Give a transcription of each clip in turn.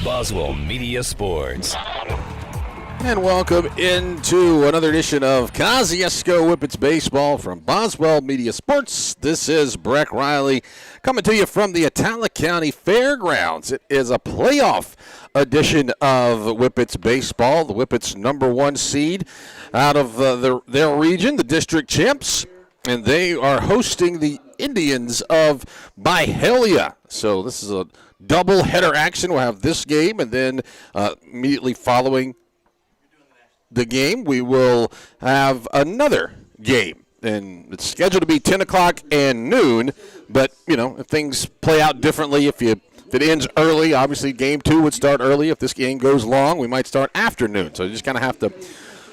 Boswell Media Sports. And welcome into another edition of Kosciusko Whippets Baseball from Boswell Media Sports. This is Breck Riley coming to you from the Atala County Fairgrounds. It is a playoff edition of Whippets Baseball. The Whippets #1 seed out of their region, the district champs, and they are hosting the Indians of Byhalia. So this is a double-header action. We'll have this game, and then immediately following the game, we will have another game. And it's scheduled to be 10 o'clock and noon, but, you know, if things play out differently, if it ends early, obviously game 2 would start early. If this game goes long, we might start afternoon. So you just kind of have to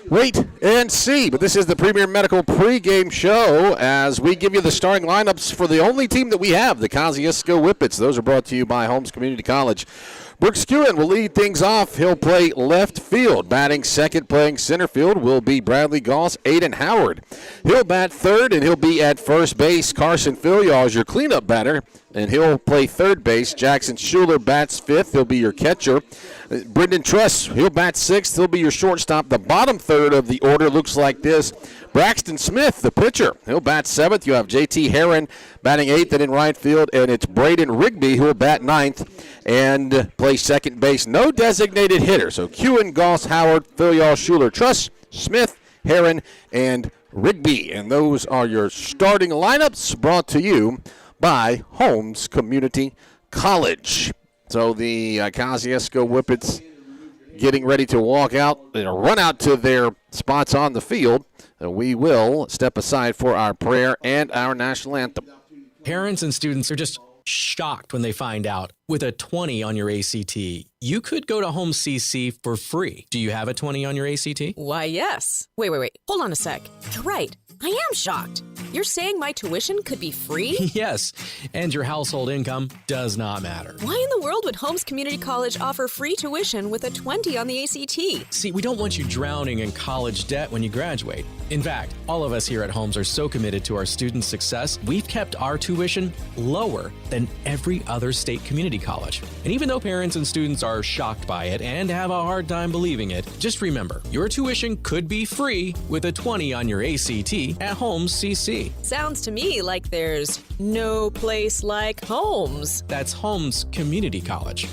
wait and see. But this is the Premier Medical pregame show as we give you the starting lineups for the only team that we have, the Kosciusko Whippets. Those are brought to you by Holmes Community College. Brooks Kewen will lead things off. He'll play left field. Batting second, playing center field, will be Bradley Goss, Aiden Howard. He'll bat third, and he'll be at first base. Carson Filial is your cleanup batter, and he'll play third base. Jackson Schuler bats fifth. He'll be your catcher. Brendan Truss, he'll bat sixth. He'll be your shortstop. The bottom third of the order looks like this. Braxton Smith, the pitcher, he'll bat seventh. You have J.T. Herron batting eighth and in right field, and it's Braden Rigby who will bat ninth and play second base. No designated hitter. So Kewen, Goss, Howard, Filial, Schuler, Truss, Smith, Herron, and Rigby. And those are your starting lineups brought to you by Holmes Community College. So the Kosciusko Whippets getting ready to walk out and run out to their spots on the field. We will step aside for our prayer and our national anthem. Parents and students are just shocked when they find out with a 20 on your ACT, you could go to Home CC for free. Do you have a 20 on your ACT? Why, yes. Wait. Hold on a sec. You're right. I am shocked. You're saying my tuition could be free? Yes, and your household income does not matter. Why in the world would Holmes Community College offer free tuition with a 20 on the ACT? See, we don't want you drowning in college debt when you graduate. In fact, all of us here at Holmes are so committed to our students' success, we've kept our tuition lower than every other state community college. And even though parents and students are shocked by it and have a hard time believing it, just remember, your tuition could be free with a 20 on your ACT at Holmes CC. Sounds to me like there's no place like Holmes. That's Holmes Community College.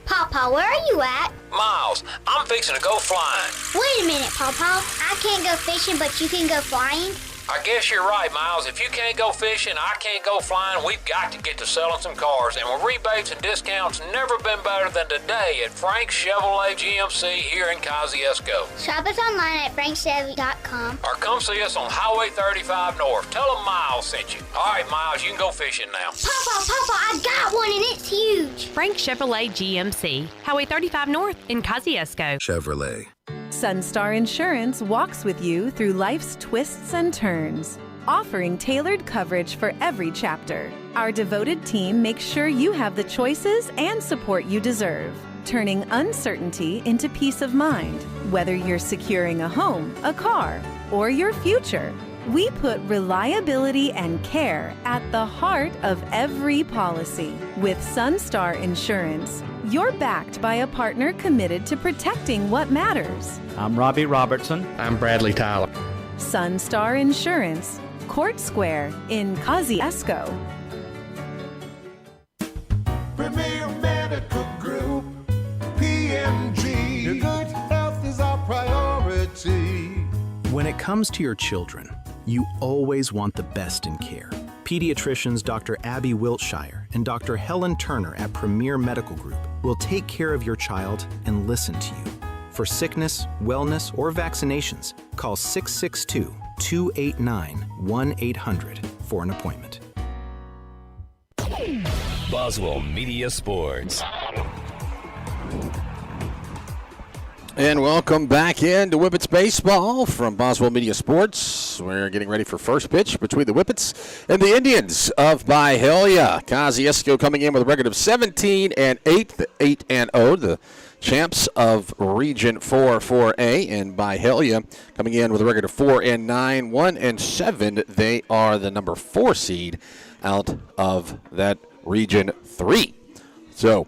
Pawpaw, where are you at? Miles, I'm fixing to go flying. Wait a minute, Pawpaw. I can't go fishing, but you can go flying? I guess you're right, Miles. If you can't go fishing, I can't go flying. We've got to get to selling some cars. And with rebates and discounts, never been better than today at Frank's Chevrolet GMC here in Kosciusko. Shop us online at frankchevy.com. Or come see us on Highway 35 North. Tell them Miles sent you. All right, Miles, you can go fishing now. Pawpaw, I got one and it's huge. Frank Chevrolet GMC, Highway 35 North in Kosciusko. Chevrolet. Sunstar Insurance walks with you through life's twists and turns, offering tailored coverage for every chapter. Our devoted team makes sure you have the choices and support you deserve, turning uncertainty into peace of mind. Whether you're securing a home, a car, or your future, we put reliability and care at the heart of every policy. With Sunstar Insurance, you're backed by a partner committed to protecting what matters. I'm Robbie Robertson. I'm Bradley Tyler. Sunstar Insurance, Court Square in Kosciusko. Premier Medical Group, PMG. Your good health is our priority. When it comes to your children, you always want the best in care. Pediatricians Dr. Abby Wiltshire and Dr. Helen Turner at Premier Medical Group will take care of your child and listen to you. For sickness, wellness, or vaccinations, call 662-289-1800 for an appointment. Boswell Media Sports. And welcome back into Whippets Baseball from Boswell Media Sports. We're getting ready for first pitch between the Whippets and the Indians of Byhalia. Kosciusko coming in with a record of 17-8, the 8-0, the champs of Region 4A, and Byhalia coming in with a record of 4-9, 1-7. They are the number 4 seed out of that Region 3. So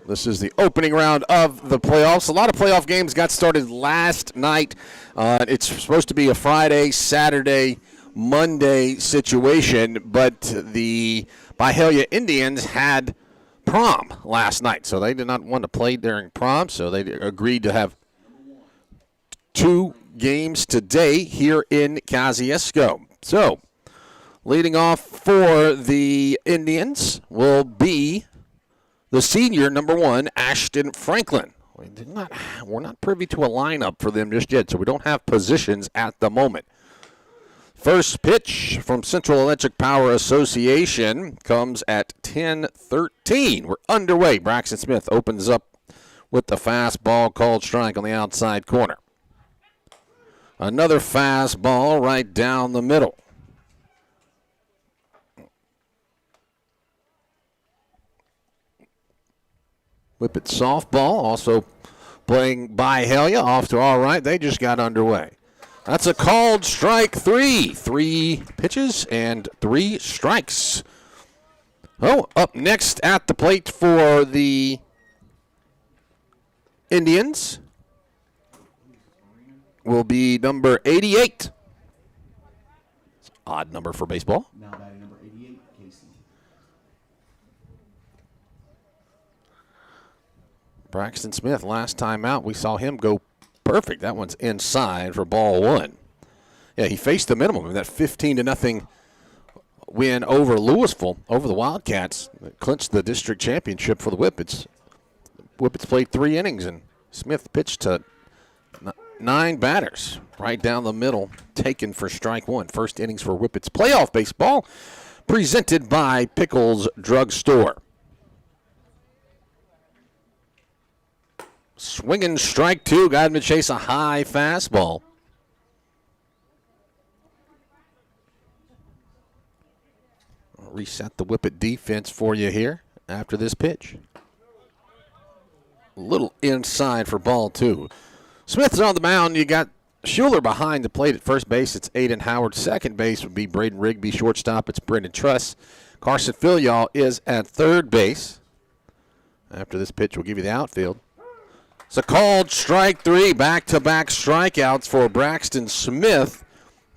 this is the opening round of the playoffs. A lot of playoff games got started last night. It's supposed to be a Friday, Saturday, Monday situation, but the Byhalia Indians had prom last night, so they did not want to play during prom, so they agreed to have 2 games today here in Kosciusko. So, leading off for the Indians will be the senior, number 1, Ashton Franklin. We're not privy to a lineup for them just yet, so we don't have positions at the moment. First pitch from Central Electric Power Association comes at 10:13. We're underway. Braxton Smith opens up with the fastball called strike on the outside corner. Another fastball right down the middle. Whippets softball also playing Byhalia off to all right. They just got underway. That's a called strike 3. 3 pitches and 3 strikes. Oh, up next at the plate for the Indians will be number 88. It's an odd number for baseball. Now batting number 88, Casey. Braxton Smith, last time out, we saw him go perfect. That one's inside for ball 1. Yeah, he faced the minimum in that 15-0 win over Louisville, over the Wildcats, that clinched the district championship for the Whippets. Whippets played 3 innings, and Smith pitched to 9 batters right down the middle, taken for strike 1. First innings for Whippets playoff baseball, presented by Pickles Drug Store. Swinging strike 2, got him to chase a high fastball. I'll reset the Whippet defense for you here after this pitch. A little inside for ball 2. Smith's on the mound. You got Schuler behind the plate at first base. It's Aiden Howard. Second base would be Braden Rigby. Shortstop, it's Brendan Truss. Carson Filial is at third base. After this pitch, we'll give you the outfield. It's a called strike 3. Back-to-back strikeouts for Braxton Smith.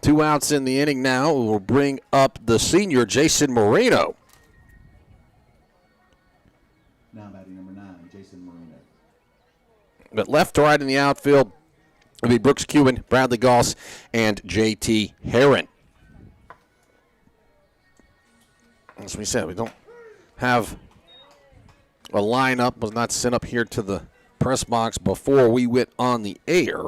2 outs in the inning now. We'll bring up the senior, Jason Moreno. Now batting number 9, Jason Moreno. But left to right in the outfield will be Brooks Cuban, Bradley Goss, and J.T. Herron. As we said, we don't have a lineup. Was not sent up here to the press box before we went on the air.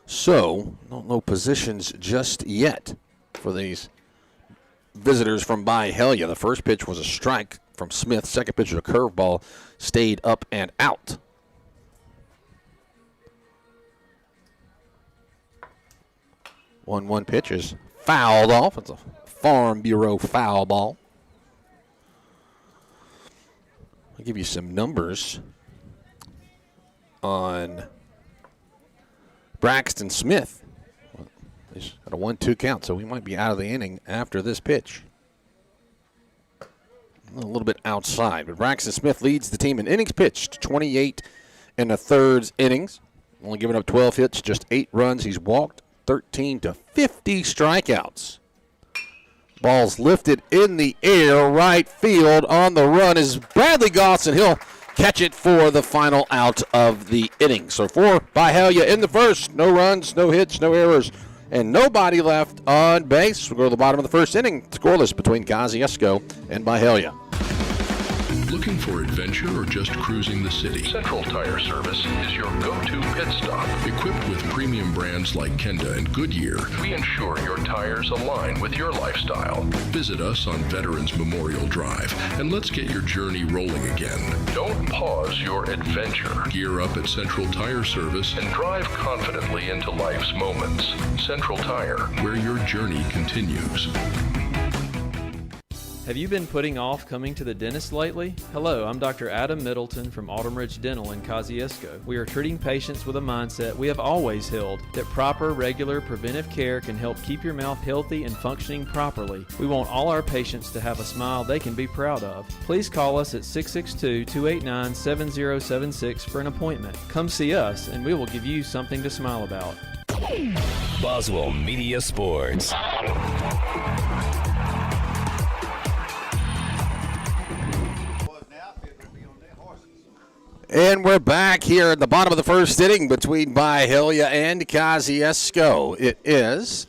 So, don't know positions just yet for these visitors from Byhalia. The first pitch was a strike from Smith. Second pitch was a curveball, stayed up and out. One pitch is fouled off. It's a Farm Bureau foul ball. I'll give you some numbers on Braxton Smith. He's at a 1-2 count, so we might be out of the inning after this pitch. A little bit outside, but Braxton Smith leads the team in innings pitched, 28 1/3 innings. Only giving up 12 hits, just 8 runs. He's walked 13 to 50 strikeouts. Ball's lifted in the air, right field. On the run is Bradley Goss, and he'll catch it for the final out of the inning. So for Byhalia in the first, no runs, no hits, no errors, and nobody left on base. We'll go to the bottom of the first inning. Scoreless between Kosciusko and Byhalia. Looking for adventure or just cruising the city? Central Tire Service is your go-to pit stop. Equipped with premium brands like Kenda and Goodyear, we ensure your tires align with your lifestyle. Visit us on Veterans Memorial Drive and let's get your journey rolling again. Don't pause your adventure. Gear up at Central Tire Service and drive confidently into life's moments. Central Tire, where your journey continues. Have you been putting off coming to the dentist lately? Hello, I'm Dr. Adam Middleton from Autumn Ridge Dental in Kosciusko. We are treating patients with a mindset we have always held, that proper, regular, preventive care can help keep your mouth healthy and functioning properly. We want all our patients to have a smile they can be proud of. Please call us at 662-289-7076 for an appointment. Come see us and we will give you something to smile about. Boswell Media Sports. And we're back here at the bottom of the first inning between Byhalia and Kosciusko. It is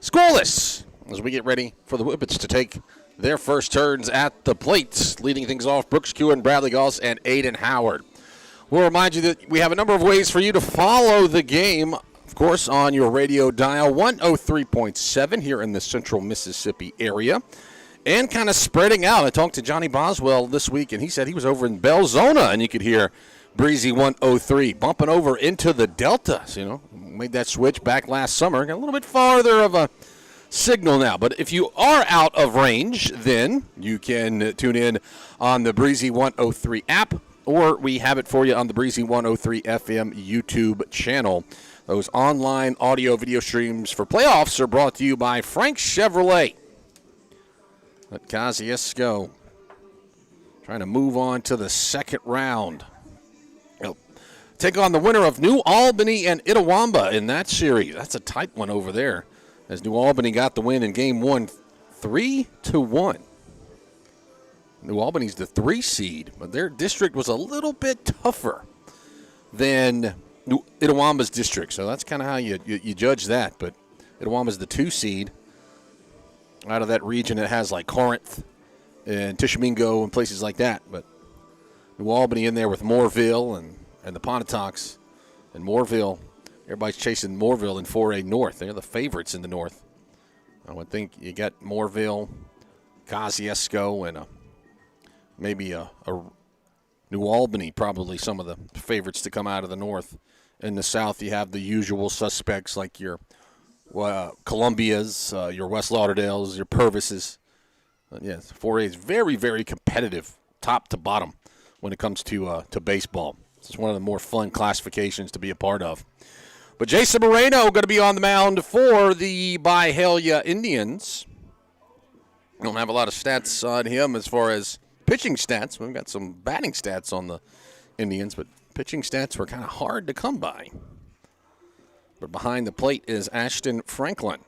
scoreless as we get ready for the Whippets to take their first turns at the plate. Leading things off, Brooks Kewen, Bradley Goss, and Aiden Howard. We'll remind you that we have a number of ways for you to follow the game. Of course, on your radio dial, 103.7 here in the central Mississippi area. And kind of spreading out. I talked to Johnny Boswell this week, and he said he was over in Belzona, and you could hear Breezy 103 bumping over into the Delta. So, made that switch back last summer. Got a little bit farther of a signal now. But if you are out of range, then you can tune in on the Breezy 103 app, or we have it for you on the Breezy 103 FM YouTube channel. Those online audio-video streams for playoffs are brought to you by Frank Chevrolet. Let Kosciusko trying to move on to the second round. They'll take on the winner of New Albany and Itawamba in that series. That's a tight one over there, as New Albany got the win in Game 1, 3-1. New Albany's the 3 seed, but their district was a little bit tougher than Itawamba's district, so that's kind of how you judge that. But Itawamba's the 2 seed. Out of that region, it has like Corinth and Tishomingo and places like that. But New Albany in there with Moorville and the Pontotocs. And Moorville, everybody's chasing Moorville in 4A North. They're the favorites in the North. I would think you got Moorville, Kosciusko, and maybe a New Albany, probably some of the favorites to come out of the North. In the South, you have the usual suspects like your Columbia's, your West Lauderdale's, your Purvises. Yes, 4A is very, very competitive, top to bottom, when it comes to baseball. It's one of the more fun classifications to be a part of. But Jason Moreno going to be on the mound for the Byhalia Indians. We don't have a lot of stats on him as far as pitching stats. We've got some batting stats on the Indians, but pitching stats were kind of hard to come by. But behind the plate is Ashton Franklin.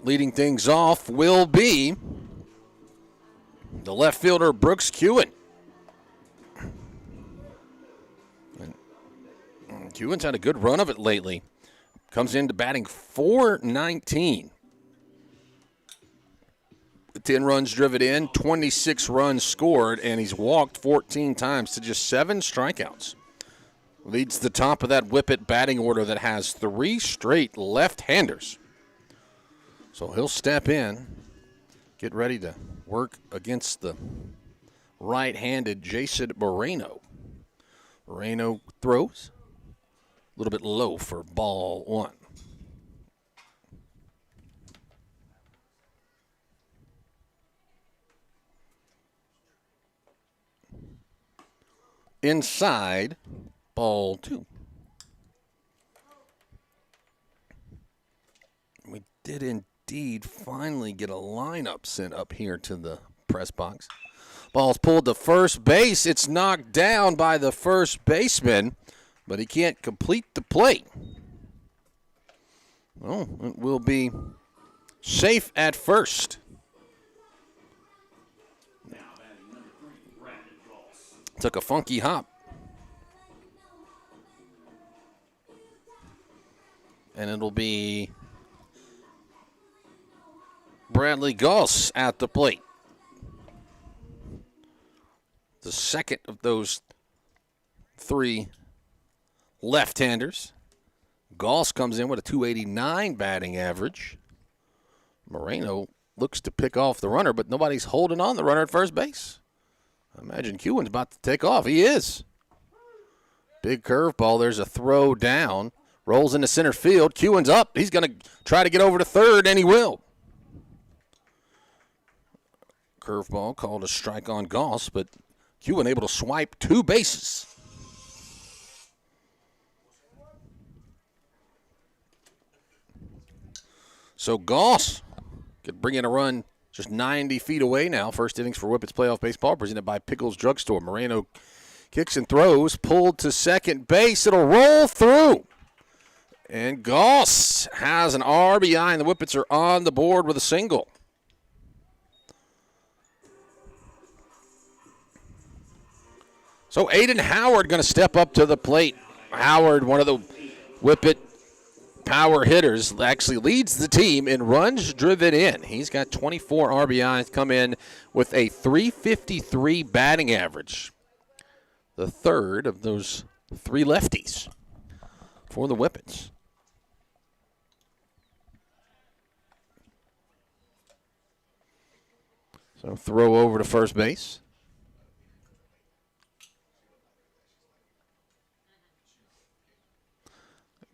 Leading things off will be the left fielder, Brooks Kewen. Kewen's had a good run of it lately. Comes into batting .419. 10 runs driven in, 26 runs scored, and he's walked 14 times to just 7 strikeouts. Leads the top of that Whippet batting order that has 3 straight left-handers. So he'll step in, get ready to work against the right-handed Jason Moreno. Moreno throws a little bit low for ball 1. Inside, ball 2. We did indeed finally get a lineup sent up here to the press box. Ball's pulled to first base. It's knocked down by the first baseman, but he can't complete the play. Oh, it will be safe at first. Took a funky hop. And it'll be Bradley Goss at the plate. The second of those 3 left-handers. Goss comes in with a .289 batting average. Moreno looks to pick off the runner, but nobody's holding on the runner at first base. I imagine Kewen's about to take off. He is. Big curveball. There's a throw down. Rolls into center field. Kewen's up. He's going to try to get over to third, and he will. Curveball called a strike on Goss, but Kewen able to swipe 2 bases. So Goss could bring in a run just 90 feet away now. First innings for Whippets Playoff Baseball presented by Pickles Drugstore. Moreno kicks and throws, pulled to second base. It'll roll through. And Goss has an RBI, and the Whippets are on the board with a single. So Aiden Howard going to step up to the plate. Howard, one of the Whippet power hitters, actually leads the team in runs driven in. He's got 24 RBIs, come in with a .353 batting average. The third of those 3 lefties for the Whippets. So throw over to first base.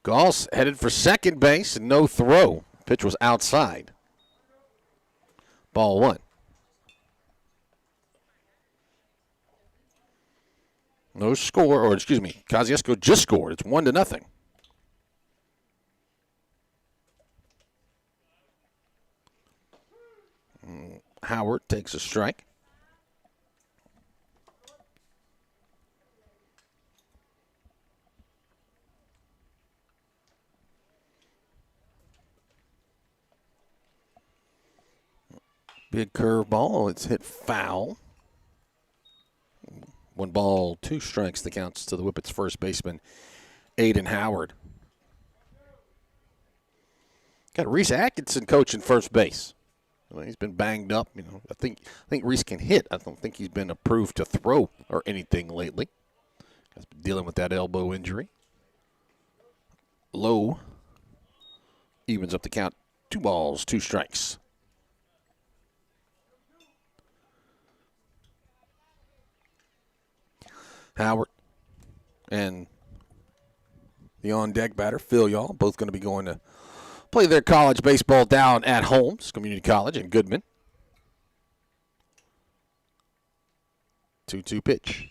Goss headed for second base, and no throw. Pitch was outside. Ball 1. No score, or excuse me, Kosciusko just scored. It's 1-0. Howard takes a strike. Big curveball. It's hit foul. 1 ball, 2 strikes. The counts to the Whippets first baseman, Aiden Howard. Got Reese Atkinson coaching first base. Well, he's been banged up. I think Reese can hit. I don't think he's been approved to throw or anything lately. He's been dealing with that elbow injury. Low evens up the count. 2 balls, 2 strikes. Howard and the on-deck batter, Phil Y'all, both going to be going to play their college baseball down at Holmes Community College in Goodman. 2-2 pitch.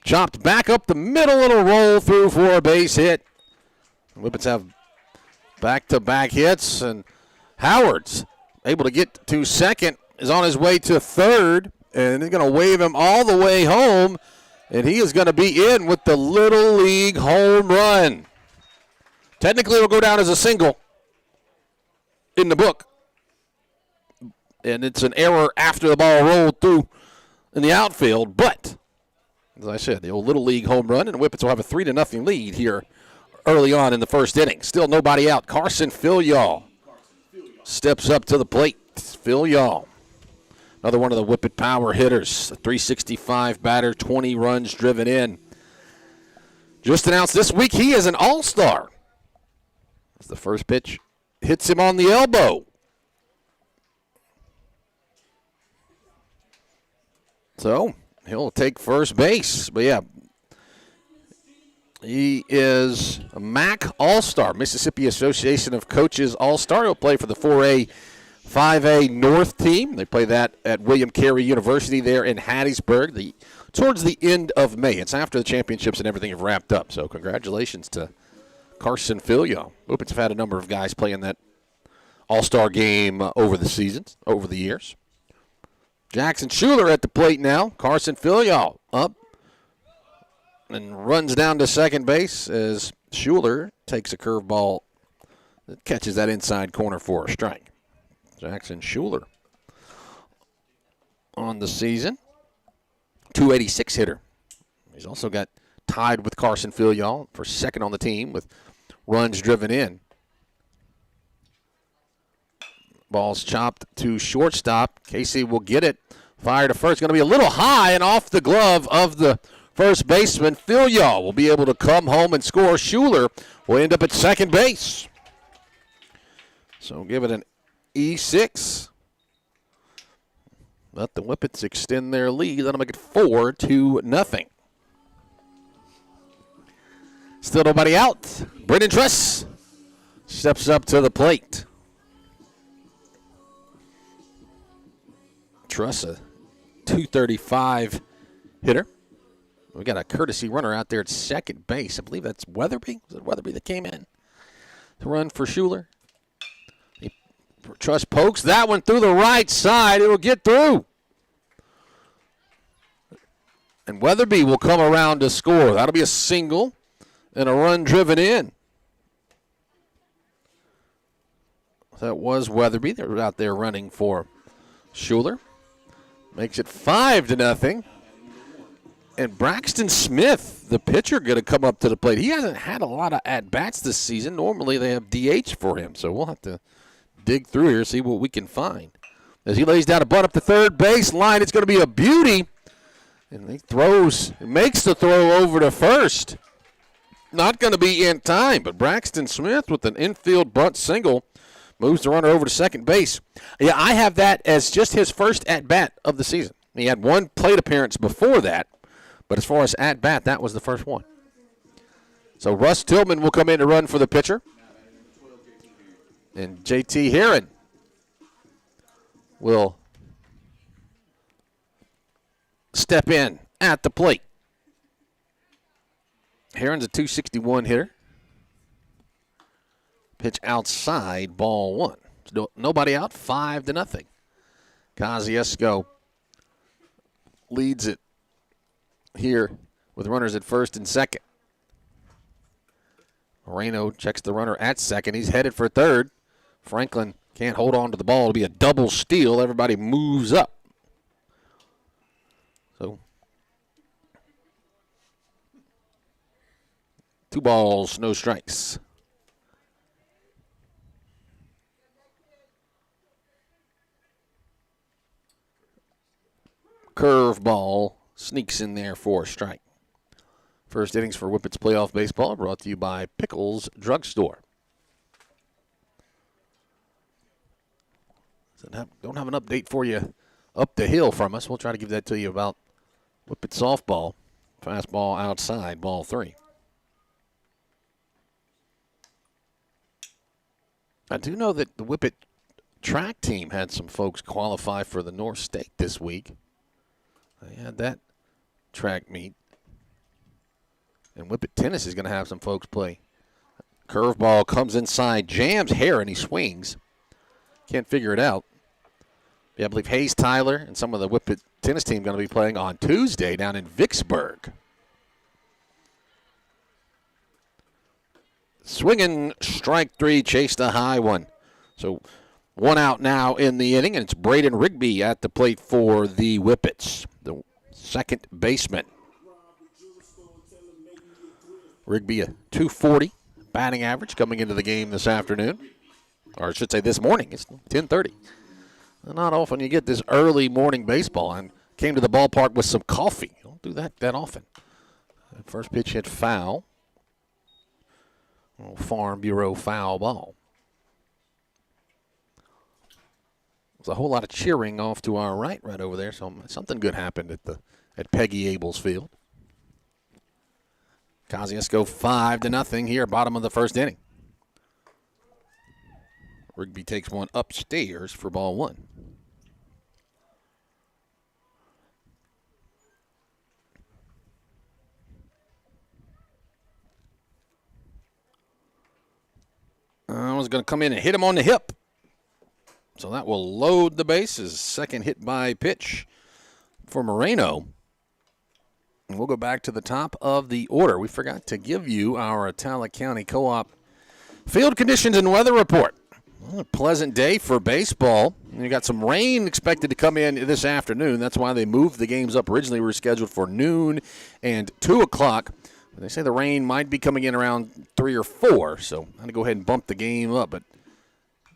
Chopped back up the middle. It'll roll through for a base hit. The Whippets have back-to-back hits, and Howard's able to get to second, is on his way to third, and he's going to wave him all the way home. And he is going to be in with the Little League home run. Technically, it'll go down as a single in the book. And it's an error after the ball rolled through in the outfield. But, as I said, the old Little League home run, and the Whippets will have a 3-0 lead here early on in the first inning. Still nobody out. Carson Phil steps up to the plate. Phil Y'all. Another one of the Whippet power hitters, a .365 batter, 20 runs driven in. Just announced this week he is an all-star. As the first pitch hits him on the elbow. So he'll take first base. But, yeah, he is a MAC all-star, Mississippi Association of Coaches all-star. He'll play for the 4A 5A North team. They play that at William Carey University there in Hattiesburg towards the end of May. It's after the championships and everything have wrapped up. So congratulations to Carson Phil. Whippets have had a number of guys playing that all-star game over the years. Jackson Schuler at the plate now. Carson Phil up and runs down to second base as Schuler takes a curveball that catches that inside corner for a strike. Jackson Schuler on the season, .286 hitter. He's also got tied with Carson Phil for second on the team with runs driven in. Ball's chopped to shortstop. Casey will get it. Fire to first. Going to be a little high and off the glove of the first baseman. Phil will be able to come home and score. Schuler will end up at second base. So give it an E6. Let the Whippets extend their lead. That'll make it 4-0. Still nobody out. Brendan Truss steps up to the plate. Truss, a 235 hitter. We got a courtesy runner out there at second base. I believe that's Weatherby. Was it Weatherby that came in to run for Schuler? Truss pokes that one through the right side. It will get through. And Weatherby will come around to score. That'll be a single and a run driven in. That was Weatherby. They were out there running for Schuler. Makes it 5-0. And Braxton Smith, the pitcher, going to come up to the plate. He hasn't had a lot of at-bats this season. Normally they have DH for him, so we'll have to dig through here, see what we can find. As he lays down a bunt up the third base line, it's going to be a beauty. And he makes the throw over to first. Not going to be in time, but Braxton Smith with an infield bunt single moves the runner over to second base. Yeah, I have that as just his first at-bat of the season. He had one plate appearance before that, but as far as at-bat, that was the first one. So Russ Tillman will come in to run for the pitcher. And J.T. Heron will step in at the plate. Heron's a 261 hitter. Pitch outside, ball one. So nobody out, 5-0. Kosciusko leads it here with runners at first and second. Moreno checks the runner at second. He's headed for third. Franklin can't hold on to the ball. It'll be a double steal. Everybody moves up. So 2 balls, no strikes. Curveball sneaks in there for a strike. First innings for Whippets Playoff Baseball brought to you by Pickles Drugstore. Don't have an update for you up the hill from us. We'll try to give that to you about Whippets softball. Fastball outside, ball 3. I do know that the Whippet track team had some folks qualify for the North State this week. They had that track meet. And Whippet tennis is going to have some folks play. Curveball comes inside, jams Heron, he swings. Can't figure it out. Yeah, I believe Hayes Tyler and some of the Whippet tennis team going to be playing on Tuesday down in Vicksburg. Swinging, strike 3, chased a high one. So 1 out now in the inning, and it's Braden Rigby at the plate for the Whippets, the second baseman. Rigby a 240 batting average coming into the game this afternoon. Or I should say this morning. It's 10:30. Not often you get this early morning baseball. I came to the ballpark with some coffee. Don't do that often. First pitch hit foul. Farm Bureau foul ball. There's a whole lot of cheering off to our right over there. So something good happened at Peggy Abel's field. Kosciusko 5-0 here, bottom of the first inning. Rigby takes one upstairs for ball 1. I was going to come in and hit him on the hip. So that will load the bases. Second hit by pitch for Moreno. And we'll go back to the top of the order. We forgot to give you our Atala County Co-op field conditions and weather report. Well, a pleasant day for baseball. You got some rain expected to come in this afternoon. That's why they moved the games up. Originally, we were scheduled for noon and 2 o'clock. They say the rain might be coming in around 3 or 4, so I'm going to go ahead and bump the game up. But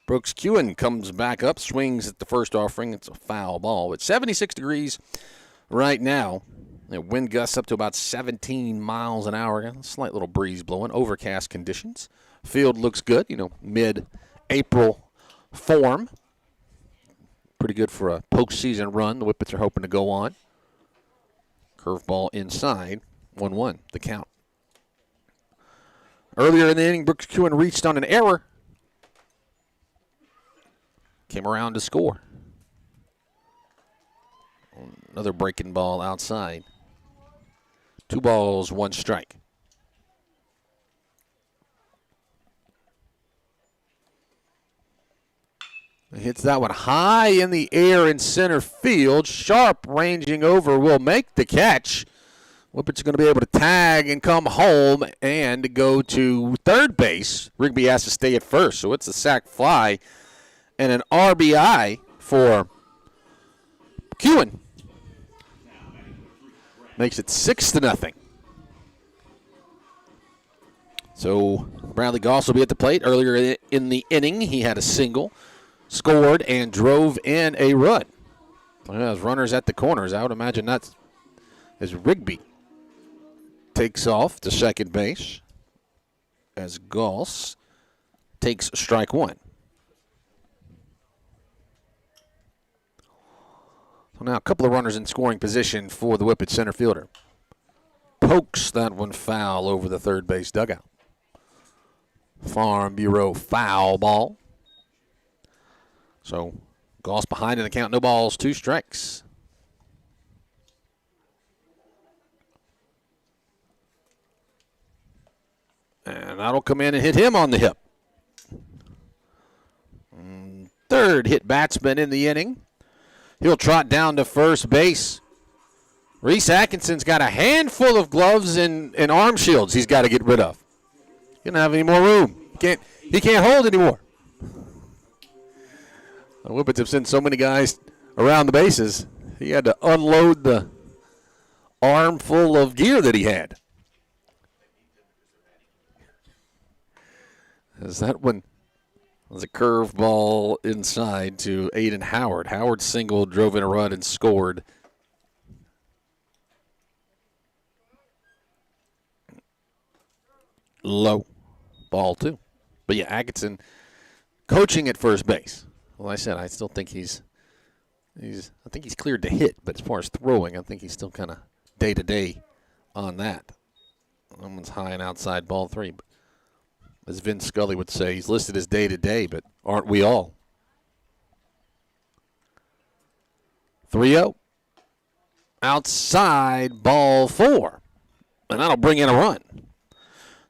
Brooks Kewen comes back up, swings at the first offering. It's a foul ball. It's 76 degrees right now. The wind gusts up to about 17 miles an hour. A slight little breeze blowing. Overcast conditions. Field looks good, mid-April form. Pretty good for a postseason run. The Whippets are hoping to go on. Curveball inside. 1-1, the count. Earlier in the inning, Brooks Kewen reached on an error. Came around to score. Another breaking ball outside. 2 balls, 1 strike. Hits that one high in the air in center field. Sharp ranging over will make the catch. Whippets are going to be able to tag and come home and go to third base. Rigby has to stay at first, so it's a sac fly and an RBI for Kewen. Makes it 6-0. So Bradley Goss will be at the plate. Earlier in the inning, he had a single, scored, and drove in a run. As runners at the corners, I would imagine that's as Rigby takes off to second base as Goss takes strike 1. So now a couple of runners in scoring position for the Whippets center fielder. Pokes that one foul over the third base dugout. Farm Bureau foul ball. So Goss behind in the count, no balls, 2 strikes. And that'll come in and hit him on the hip. Third hit batsman in the inning. He'll trot down to first base. Reese Atkinson's got a handful of gloves and arm shields he's got to get rid of. He doesn't have any more room. He can't hold anymore. The Whippets have sent so many guys around the bases, he had to unload the armful of gear that he had. As that one was a curveball inside to Aiden Howard. Howard singled, drove in a run, and scored. Low. Ball 2. But yeah, Atkinson coaching at first base. Well, I said I still think he's I think he's cleared to hit, but as far as throwing, I think he's still kind of day-to-day on that. That one's high and outside, ball 3. But as Vince Scully would say, he's listed as day-to-day, but aren't we all? 3-0. Outside, ball 4. And that'll bring in a run.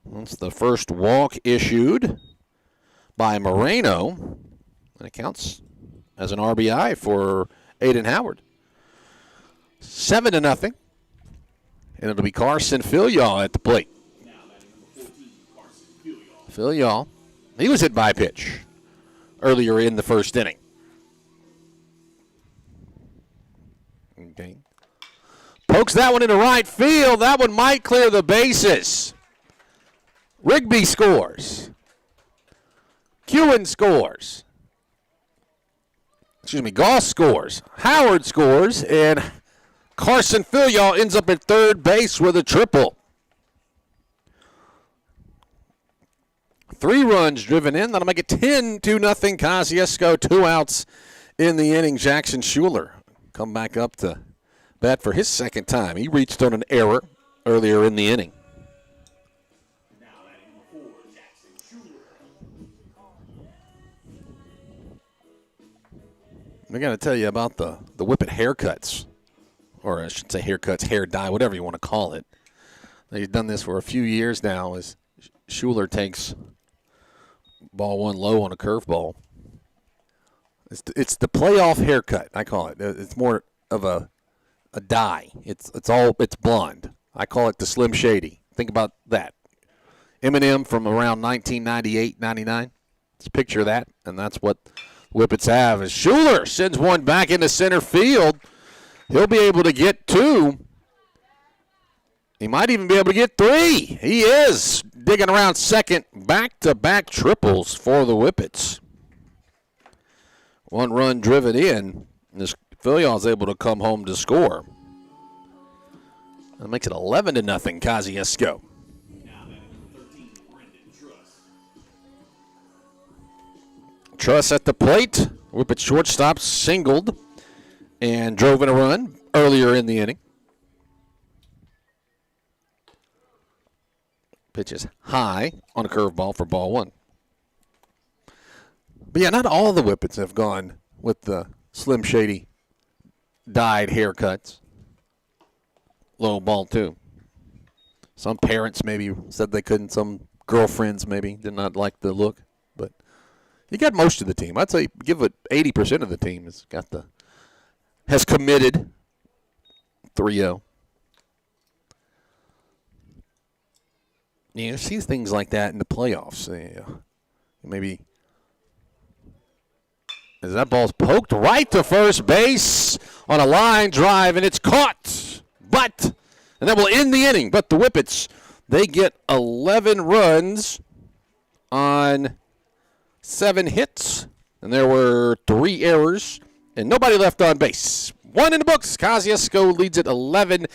That's the first walk issued by Moreno. And it counts as an RBI for Aiden Howard. 7-0. And it'll be Carson Filial at the plate. Filial, he was hit by a pitch earlier in the first inning. Okay. Pokes that one into right field. That one might clear the bases. Rigby scores. Kewen scores. Excuse me, Goss scores. Howard scores. And Carson Filial ends up at third base with a triple. 3 runs driven in. That'll make it 10-0 Kosciusko. 2 outs in the inning. Jackson Schuler come back up to bat for his second time. He reached on an error earlier in the inning. I got to tell you about the Whippet haircuts, or I should say haircuts, hair dye, whatever you want to call it. They've done this for a few years now as Schuler takes ball 1 low on a curveball. It's the playoff haircut, I call it. It's more of a dye. It's blonde. I call it the Slim Shady. Think about that. Eminem from around 1998, 99. Let's picture that, and that's what Whippets have. As Schuler sends one back into center field, he'll be able to get 2. He might even be able to get 3. He is digging around second. Back-to-back triples for the Whippets. 1 run driven in. This Filial is able to come home to score. That makes it 11-0 Kosciusko. Truss at the plate. Whippet shortstop singled and drove in a run earlier in the inning. Pitches high on a curveball for ball one. But yeah, not all the Whippets have gone with the Slim Shady dyed haircuts. Low ball two. Some parents maybe said they couldn't. Some girlfriends maybe did not like the look. But you got most of the team. I'd say give it 80% of the team has committed 3-0. You see things like that in the playoffs. Maybe as that ball's poked right to first base on a line drive, and it's caught. And that will end the inning. But the Whippets, they get 11 runs on 7 hits, and there were 3 errors, and nobody left on base. 1 in the books. Kosciusko leads it 11-0.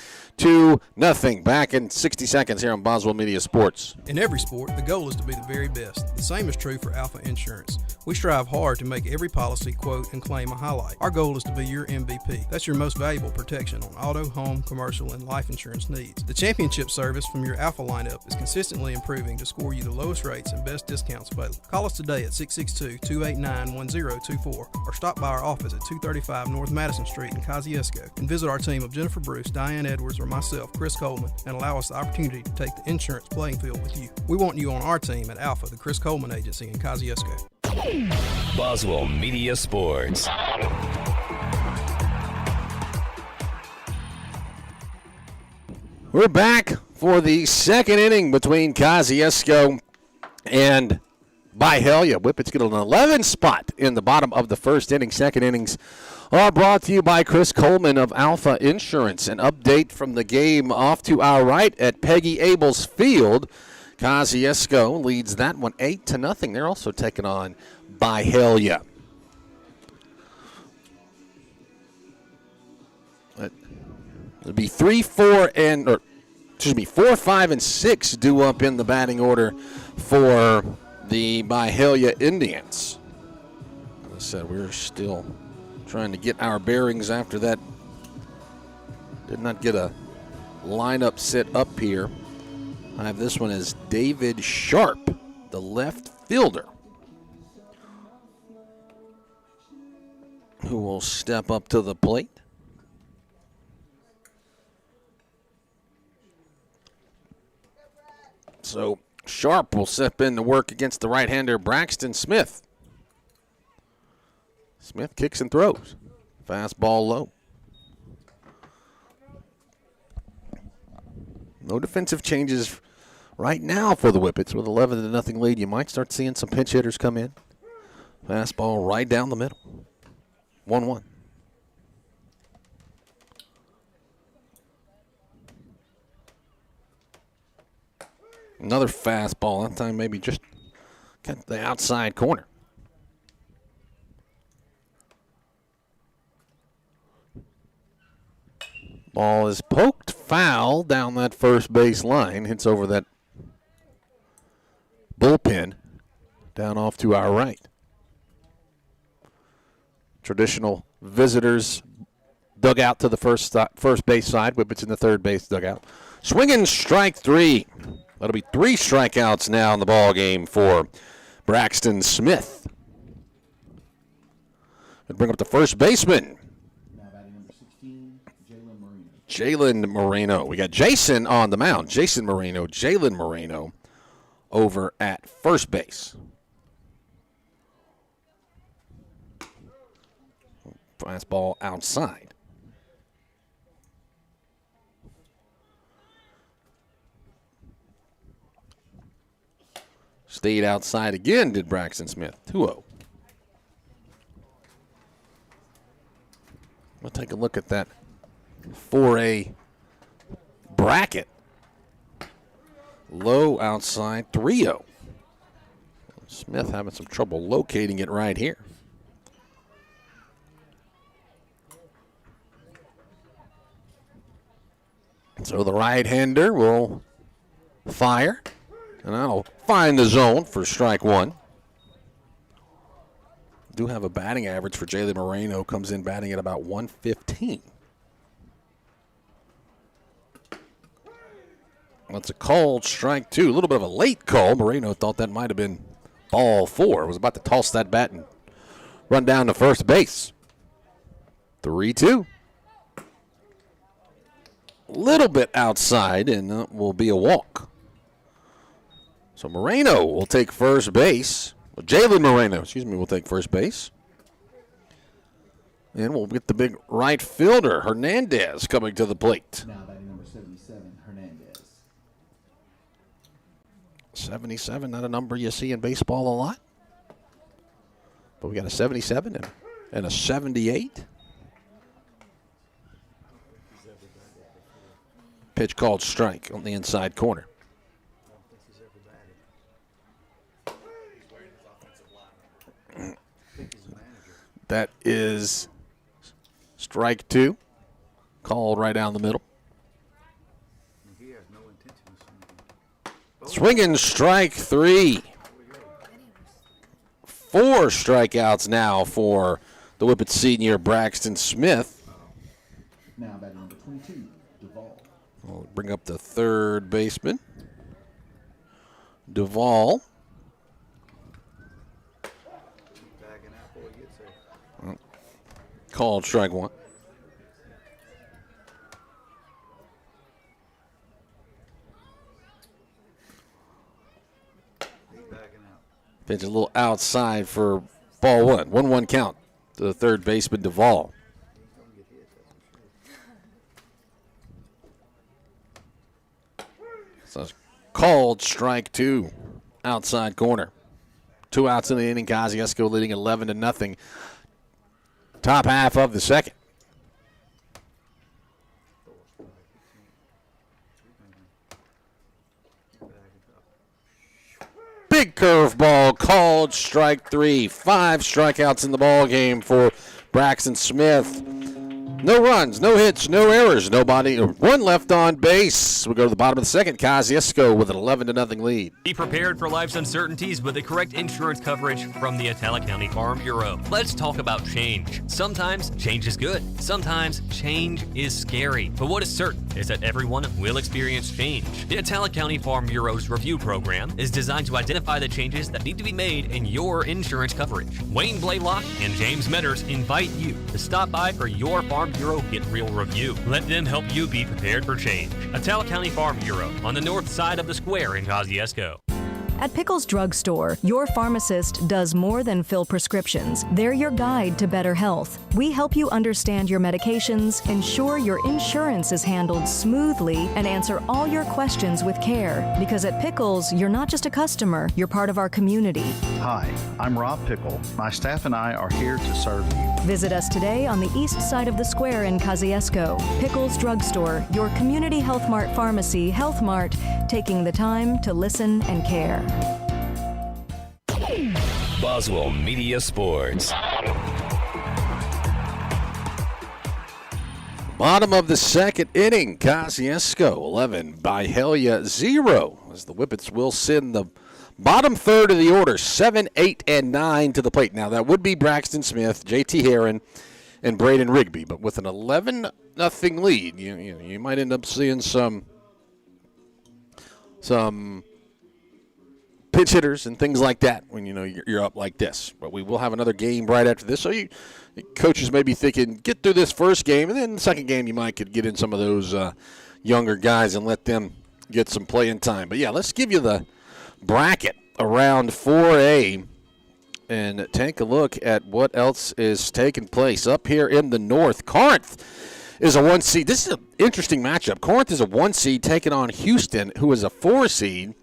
Back in 60 seconds here on Boswell Media Sports. In every sport, the goal is to be the very best. The same is true for Alpha Insurance. We strive hard to make every policy, quote, and claim a highlight. Our goal is to be your MVP. That's your most valuable protection on auto, home, commercial, and life insurance needs. The championship service from your Alpha lineup is consistently improving to score you the lowest rates and best discounts available. Call us today at 662-289-1024 or stop by our office at 235 North Madison Street in Kosciusko and visit our team of Jennifer Bruce, Diane Edwards, or myself, Chris Coleman, and allow us the opportunity to take the insurance playing field with you. We want you on our team at Alpha, the Chris Coleman Agency in Kosciusko. Boswell Media Sports. We're back for the second inning between Kosciusko and Byhalia. Whippets get an 11 spot in the bottom of the first inning. Second innings are brought to you by Chris Coleman of Alpha Insurance. An update from the game off to our right at Peggy Abel's Field. Kosciusko leads that one 8-0. They're also taking on Byhalia. It'll be 4, 5, and 6 due up in the batting order for the Byhalia Indians. As I said, we're still trying to get our bearings after that. Did not get a lineup set up here. I have this one as David Sharp, the left fielder, who will step up to the plate. So Sharp will step in to work against the right-hander Braxton Smith. Smith kicks and throws. Fastball low. No defensive changes right now for the Whippets. With 11-0 lead, you might start seeing some pinch hitters come in. Fastball right down the middle. 1-1. Another fastball. That time maybe just got the outside corner. Ball is poked foul down that first base line. Hits over that bullpen down off to our right. Traditional visitors dugout to the first base side. Whippets in the third base dugout. Swinging strike 3. That'll be 3 strikeouts now in the ball game for Braxton Smith. We'll bring up the first baseman. Jalen Moreno. We got Jason on the mound. Jason Moreno, Jalen Moreno over at first base. Fastball outside. Stayed outside again, did Braxton Smith. 2-0. We'll take a look at that 4A bracket. Low outside, 3-0. Smith having some trouble locating it right here. So the right-hander will fire, and that'll find the zone for strike 1. Do have a batting average for Jalen Moreno. Comes in batting at about 115. That's a called strike 2. A little bit of a late call. Moreno thought that might have been ball 4. Was about to toss that bat and run down to first base. 3-2. A little bit outside, and that will be a walk. So Moreno will take first base. Well, Jalen Moreno, will take first base. And we'll get the big right fielder, Hernandez, coming to the plate. Now batting number 77, Hernandez. 77, not a number you see in baseball a lot. But we got a 77 and a 78. Pitch called strike on the inside corner. That is strike 2, called right down the middle. Swinging strike 3. 4 strikeouts now for the Whippets senior Braxton Smith. Now batting number 22, Duvall. We'll bring up the third baseman, Duvall. Called strike 1. Pitch a little outside for ball 1. 1-1 count to the third baseman, Duvall. So it's called strike 2, outside corner. 2 outs in the inning. Kosciusko leading 11-0. Top half of the second. Big curveball called strike 3. 5 strikeouts in the ball game for Braxton Smith. No runs, no hits, no errors, nobody. 1 left on base. We go to the bottom of the second. Kosciusko with an 11-0 lead. Be prepared for life's uncertainties with the correct insurance coverage from the Atala County Farm Bureau. Let's talk about change. Sometimes change is good. Sometimes change is scary. But what is certain is that everyone will experience change. The Atala County Farm Bureau's review program is designed to identify the changes that need to be made in your insurance coverage. Wayne Blaylock and James Metters invite you to stop by for your Farm Bureau Get Real review. Let them help you be prepared for change. Atala County Farm Bureau on the north side of the square in Kosciusko. At Pickles Drug Store, your pharmacist does more than fill prescriptions. They're your guide to better health. We help you understand your medications, ensure your insurance is handled smoothly, and answer all your questions with care. Because at Pickles, you're not just a customer, you're part of our community. Hi, I'm Rob Pickle. My staff and I are here to serve you. Visit us today on the east side of the square in Kosciusko. Pickles Drug Store, your community Health Mart pharmacy, Health Mart, taking the time to listen and care. Boswell Media Sports. Bottom of the second inning, Kosciusko 11, Byhalia 0. As the Whippets will send the bottom third of the order, 7, 8, and 9 to the plate. Now that would be Braxton Smith, J.T. Herron, and Braden Rigby. But with an 11-0 lead, you might end up seeing some pitch hitters and things like that when you're up like this. But we will have another game right after this, so coaches may be thinking, get through this first game, and then the second game you might could get in some of those younger guys and let them get some playing time. But yeah, let's give you the bracket around 4A and take a look at what else is taking place up here in the north. Corinth is a 1 seed. This is an interesting matchup. Corinth is a 1 seed taking on Houston, who is a 4 seed.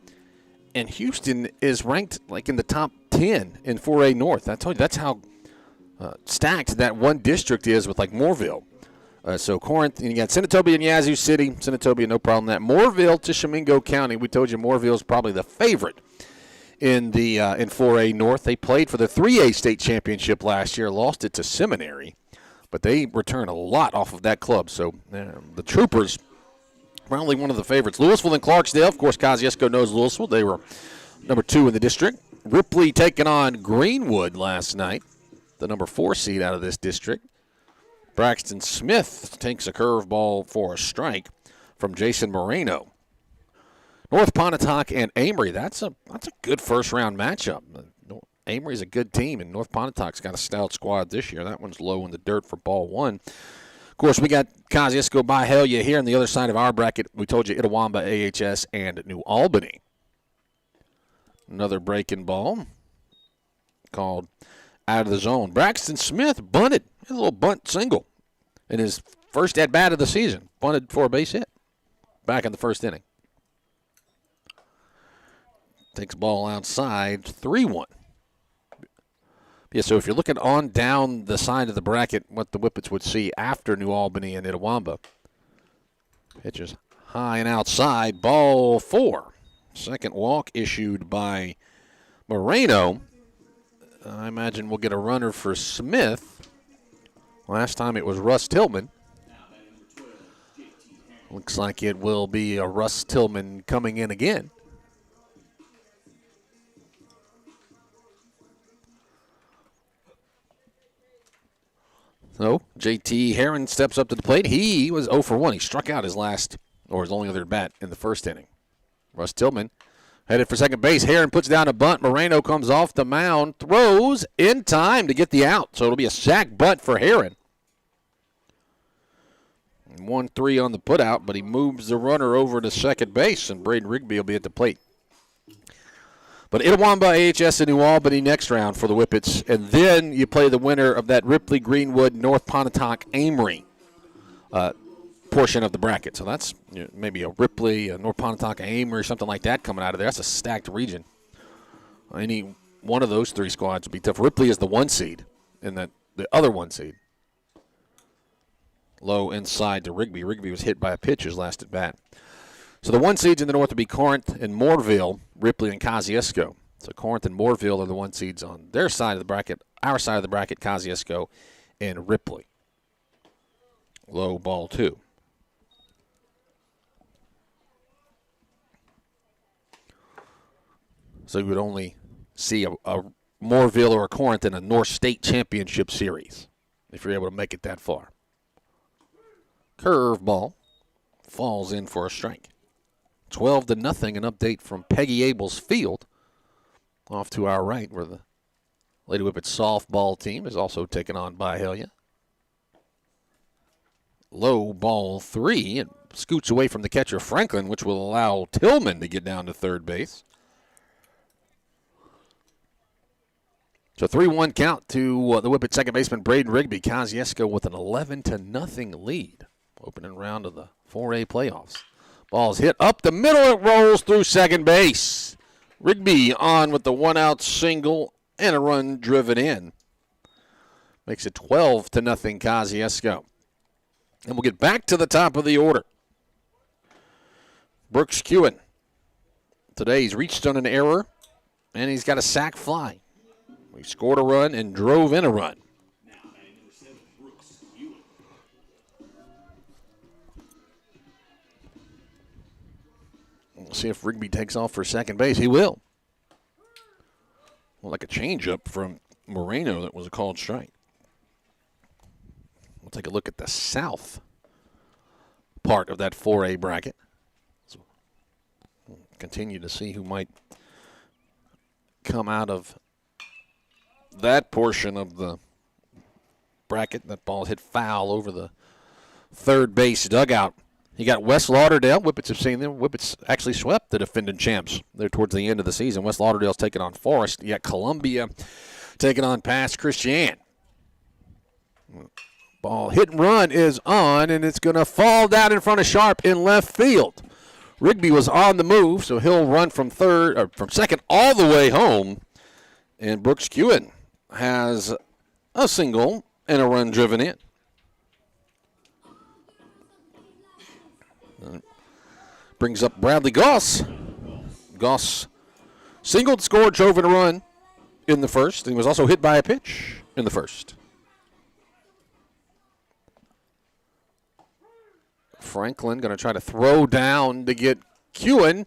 And Houston is ranked like in the top 10 in 4A North. I told you that's how stacked that one district is with like Moorville. So Corinth, and you got Senatobia and Yazoo City. Senatobia, no problem with that. Moorville to Tishomingo County. We told you Moorville is probably the favorite in the in 4A North. They played for the 3A state championship last year, lost it to Seminary, but they return a lot off of that club. So the Troopers, probably one of the favorites. Louisville and Clarksdale. Of course, Kosciusko knows Louisville. They were number 2 in the district. Ripley taking on Greenwood last night, the number 4 seed out of this district. Braxton Smith takes a curveball for a strike from Jason Moreno. North Pontotoc and Amory. That's a good first-round matchup. Amory's a good team, and North Pontotoc's got a stout squad this year. That one's low in the dirt for ball one. Of course, we got Kosciusko Byhalia here on the other side of our bracket. We told you Itawamba, AHS, and New Albany. Another breaking ball called out of the zone. Braxton Smith bunted. A little bunt single in his first at-bat of the season. Bunted for a base hit back in the first inning. Takes ball outside, 3-1. Yeah, so if you're looking on down the side of the bracket, what the Whippets would see after New Albany and Itawamba. Pitches high and outside, ball 4. Second walk issued by Moreno. I imagine we'll get a runner for Smith. Last time it was Russ Tillman. Looks like it will be a Russ Tillman coming in again. So, JT Heron steps up to the plate. He was 0 for 1. He struck out his only other bat in the first inning. Russ Tillman headed for second base. Heron puts down a bunt. Moreno comes off the mound, throws in time to get the out. So it'll be a sac bunt for Heron. 1-3 on the putout, but he moves the runner over to second base, and Braden Rigby will be at the plate. But Itawamba, AHS, and New Albany next round for the Whippets. And then you play the winner of that Ripley, Greenwood, North Pontotoc, Amory portion of the bracket. So that's maybe a Ripley, a North Pontotoc, Amory, something like that coming out of there. That's a stacked region. Any one of those three squads would be tough. Ripley is the 1 seed, and the other 1 seed. Low inside to Rigby. Rigby was hit by a pitch his last at bat. So the 1 seeds in the north would be Corinth and Mooreville, Ripley and Kosciusko. So Corinth and Mooreville are the 1 seeds on their side of the bracket. Our side of the bracket, Kosciusko and Ripley. Low ball 2. So you would only see a Mooreville or a Corinth in a North State Championship Series if you're able to make it that far. Curve ball falls in for a strike. 12-0, an update from Peggy Abel's Field. Off to our right, where the Lady Whippets softball team is also taken on by Byhalia. Low ball 3, and scoots away from the catcher Franklin, which will allow Tillman to get down to third base. So 3-1 count to the Whippets second baseman Braden Rigby. Kosciusko with an 11-0 lead. Opening round of the 4A playoffs. Ball's hit up the middle. It rolls through second base. Rigby on with the 1-out single and a run driven in. Makes it 12-0 Kosciusko. And we'll get back to the top of the order. Brooks Kewen. Today he's reached on an error, and he's got a sac fly. He scored a run and drove in a run. We'll see if Rigby takes off for second base. He will. Well, like a changeup from Moreno that was a called strike. We'll take a look at the south part of that 4A bracket. So we'll continue to see who might come out of that portion of the bracket. That ball hit foul over the third base dugout. You got West Lauderdale. Whippets have seen them. Whippets actually swept the defending champs there towards the end of the season. West Lauderdale's taking on Forest. You got Columbia taking on Pass Christian. Ball hit and run is on, and it's going to fall down in front of Sharp in left field. Rigby was on the move, so he'll run from second all the way home. And Brooks Kewen has a single and a run driven in. Brings up Bradley Goss. Goss singled, scored, drove in a run in the first. He was also hit by a pitch in the first. Franklin going to try to throw down to get Kewen.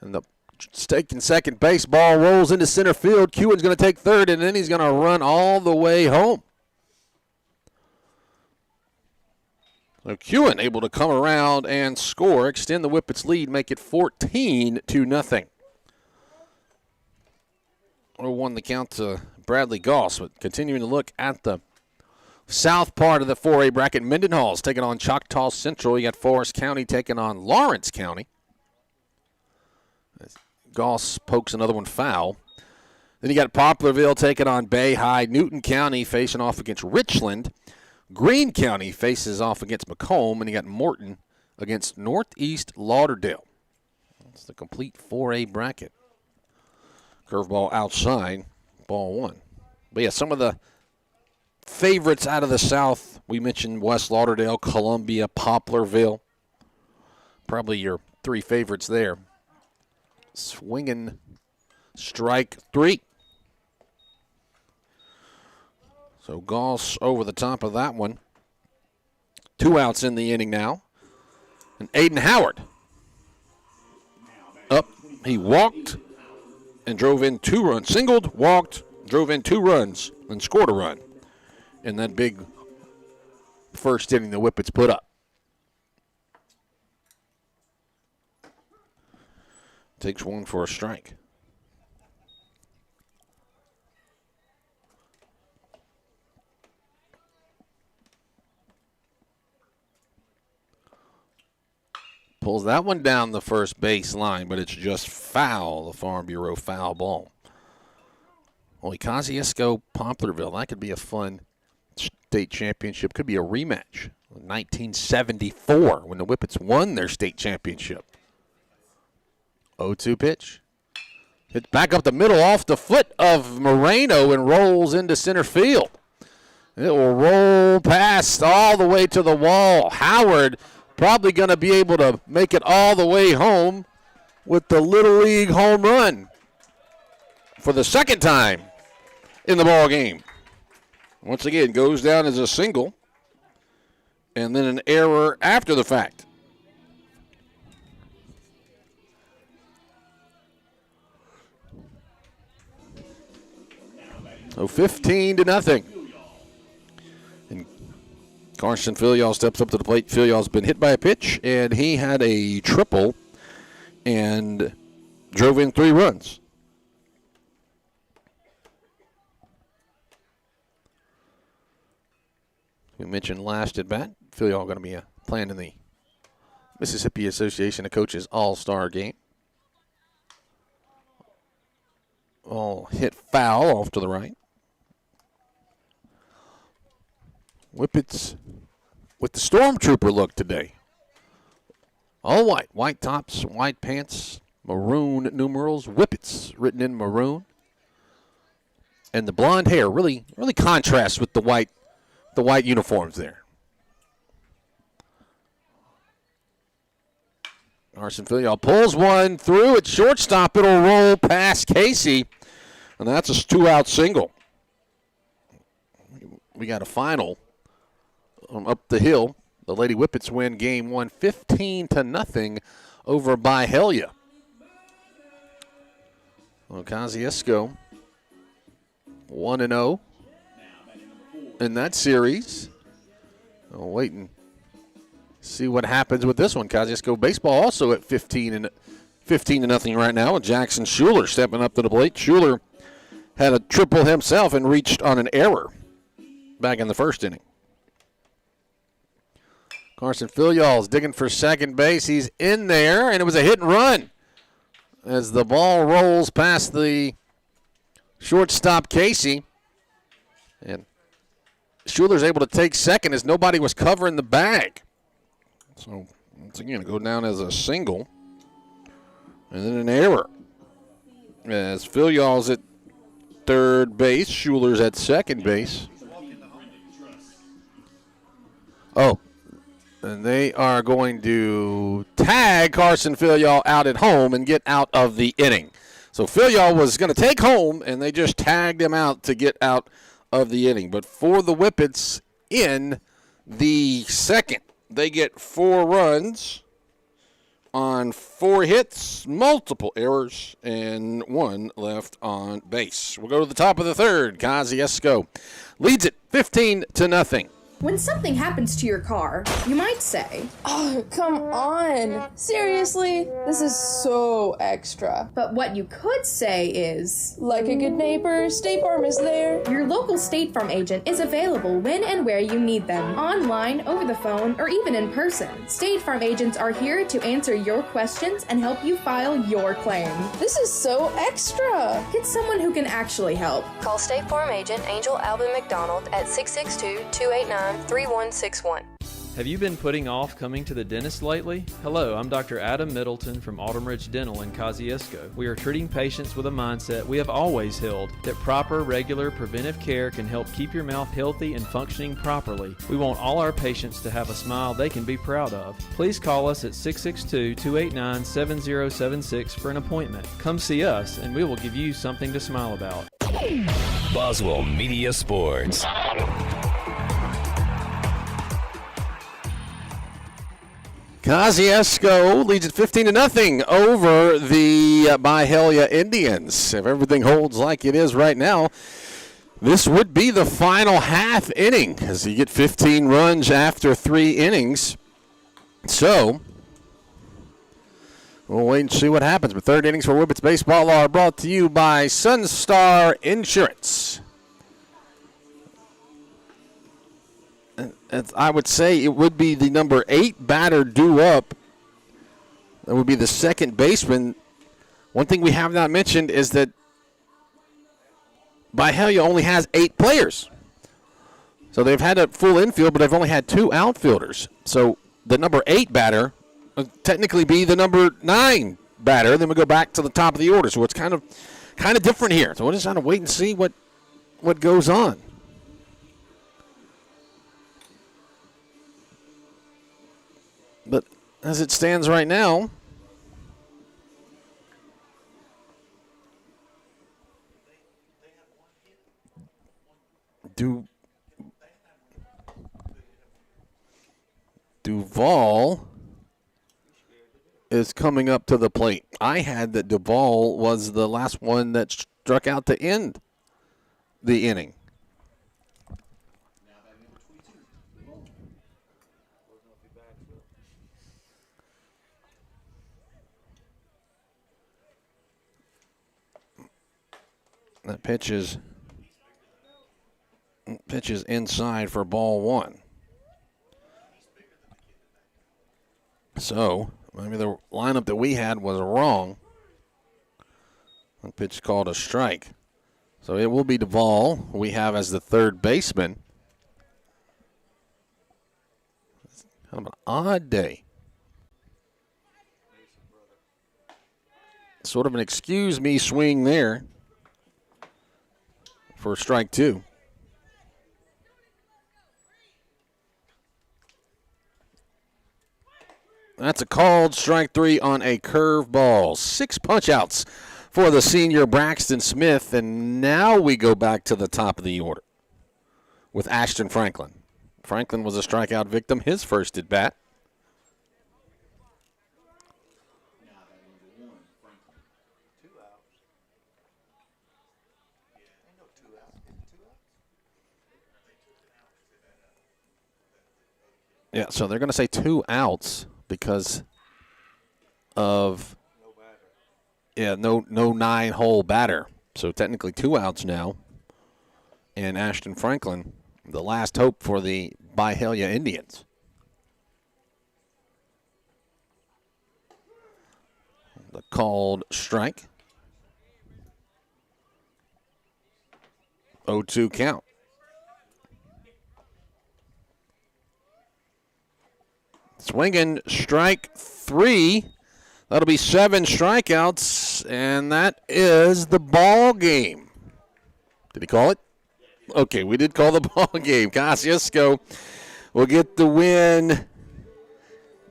And the stake in second base, ball rolls into center field. Kewen's going to take third, and then he's going to run all the way home. So Kewen able to come around and score, extend the Whippets lead, make it 14-0. 0-1 the count to Bradley Goss, but continuing to look at the south part of the 4A bracket. Mendenhall's taking on Choctaw Central. You got Forest County taking on Lawrence County. Goss pokes another one foul. Then you got Poplarville taking on Bay High. Newton County facing off against Richland. Greene County faces off against Macomb. And you got Morton against Northeast Lauderdale. That's the complete 4A bracket. Curveball outside, ball one. But yeah, some of the favorites out of the South, we mentioned West Lauderdale, Columbia, Poplarville. Probably your three favorites there. Swinging strike three. So Goss over the top of that one. 2 outs in the inning now. And Aiden Howard up. He walked and drove in 2 runs. Singled, walked, drove in 2 runs, and scored a run in that big first inning the Whippets put up. Takes one for a strike. Pulls that one down the first base line, but it's just foul, the Farm Bureau foul ball. Only Kosciusko, Poplarville, that could be a fun state championship. Could be a rematch. 1974, when the Whippets won their state championship. 0-2 pitch. Hit back up the middle off the foot of Moreno and rolls into center field. It will roll past all the way to the wall. Howard probably going to be able to make it all the way home with the Little League home run for the second time in the ball game. Once again, goes down as a single and then an error after the fact. So 15-0. And Carson Filial steps up to the plate. Filial's been hit by a pitch, and he had a triple and drove in 3 runs. We mentioned last at bat, Filial going to be playing in the Mississippi Association of Coaches All-Star game. All hit foul off to the right. Whippets with the Stormtrooper look today. All white. White tops, white pants, maroon numerals. Whippets written in maroon. And the blonde hair really contrasts with the white uniforms there. Carson Filial pulls one through at shortstop. It'll roll past Casey. And that's a 2-out single. We got a final up the hill. The Lady Whippets win game 1 15-0 over Byhalia. Well, Kosciusko 1-0 in that series. We'll wait and see what happens with this one. Kosciusko baseball also at 15-0 right now with Jackson Schuler stepping up to the plate. Schuler had a triple himself and reached on an error back in the first inning. Carson Filial is digging for second base. He's in there, and it was a hit and run as the ball rolls past the shortstop Casey. And Schuler's able to take second as nobody was covering the bag. So, once again, go down as a single. And then an error. As Filial's at third base, Schuler's at second base. Oh, and they are going to tag Carson Filial out at home and get out of the inning. So Filial was going to take home, and they just tagged him out to get out of the inning. But for the Whippets in the second, they get 4 runs on 4 hits, multiple errors, and 1 left on base. We'll go to the top of the third. Kosciusko leads it 15-0. When something happens to your car, you might say, "Oh, come on. Seriously? This is so extra." But what you could say is, "Like a good neighbor, State Farm is there." Your local State Farm agent is available when and where you need them, online, over the phone, or even in person. State Farm agents are here to answer your questions and help you file your claim. This is so extra. Get someone who can actually help. Call State Farm agent Angel Alvin McDonald at 662-289-3161. Have you been putting off coming to the dentist lately? Hello, I'm Dr. Adam Middleton from Autumn Ridge Dental in Kosciusko. We are treating patients with a mindset we have always held, that proper, regular, preventive care can help keep your mouth healthy and functioning properly. We want all our patients to have a smile they can be proud of. Please call us at 662-289-7076 for an appointment. Come see us and we will give you something to smile about. Boswell Media Sports. Kosciusko leads it 15-0 over the Byhalia Indians. If everything holds like it is right now, this would be the final half inning as you get 15 runs after 3 innings. So we'll wait and see what happens. But third innings for Whippets Baseball are brought to you by Sunstar Insurance. I would say it would be the number 8 batter due up. That would be the second baseman. One thing we have not mentioned is that Byhalia only has 8 players. So they've had a full infield, but they've only had 2 outfielders. So the number 8 batter would technically be the number 9 batter. Then we go back to the top of the order. So it's kind of different here. So we'll just kind of wait and see what goes on. But as it stands right now, Duvall is coming up to the plate. I had that Duvall was the last one that struck out to end the inning. That pitch is inside for ball 1. So maybe the lineup that we had was wrong. That pitch called a strike. So it will be Duvall we have as the third baseman. It's kind of an odd day. Sort of an excuse me swing there for strike 2. That's a called strike 3 on a curve ball. 6 punch-outs for the senior Braxton Smith, and now we go back to the top of the order with Ashton Franklin. Franklin was a strikeout victim, his first at bat. Yeah, so they're going to say 2 outs because of no 9-hole batter. So technically 2 outs now. And Ashton Franklin, the last hope for the Byhalia Indians. The called strike. 0-2 count. Swinging strike 3. That'll be 7 strikeouts, and that is the ball game. Did he call it? Okay, we did call the ball game. Kosciusko will get the win.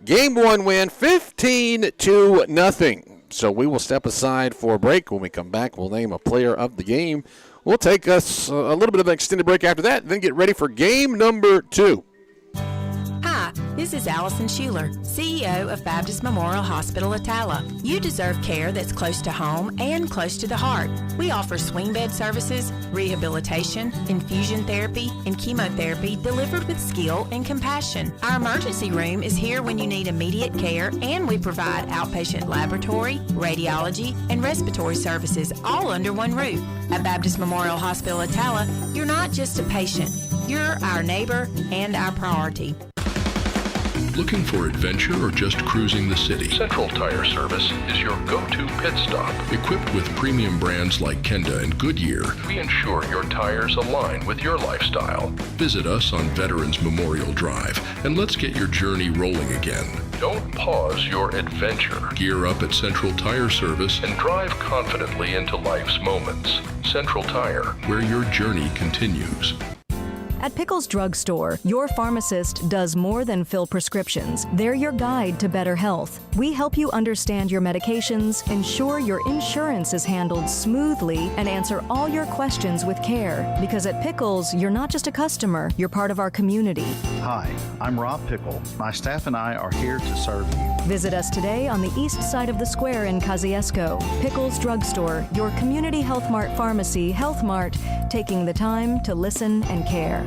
Game 1 win, 15-0. So we will step aside for a break. When we come back, we'll name a player of the game. We'll take us a little bit of an extended break after that, then get ready for game number 2. Hi, This is Allison Schuler, CEO of Baptist Memorial Hospital Attala. You deserve care that's close to home and close to the heart. We offer swing bed services, rehabilitation, infusion therapy, and chemotherapy delivered with skill and compassion. Our emergency room is here when you need immediate care, and we provide outpatient laboratory, radiology, and respiratory services all under one roof. At Baptist Memorial Hospital Attala, you're not just a patient. You're our neighbor and our priority. Looking for adventure or just cruising the city? Central Tire Service is your go-to pit stop. Equipped with premium brands like Kenda and Goodyear, we ensure your tires align with your lifestyle. Visit us on Veterans Memorial Drive and let's get your journey rolling again. Don't pause your adventure. Gear up at Central Tire Service and drive confidently into life's moments. Central Tire, where your journey continues. At Pickles Drug Store, your pharmacist does more than fill prescriptions. They're your guide to better health. We help you understand your medications, ensure your insurance is handled smoothly, and answer all your questions with care. Because at Pickles, you're not just a customer, you're part of our community. Hi, I'm Rob Pickle. My staff and I are here to serve you. Visit us today on the east side of the square in Kosciusko. Pickles Drug Store, your community Health Mart pharmacy, Health Mart, taking the time to listen and care.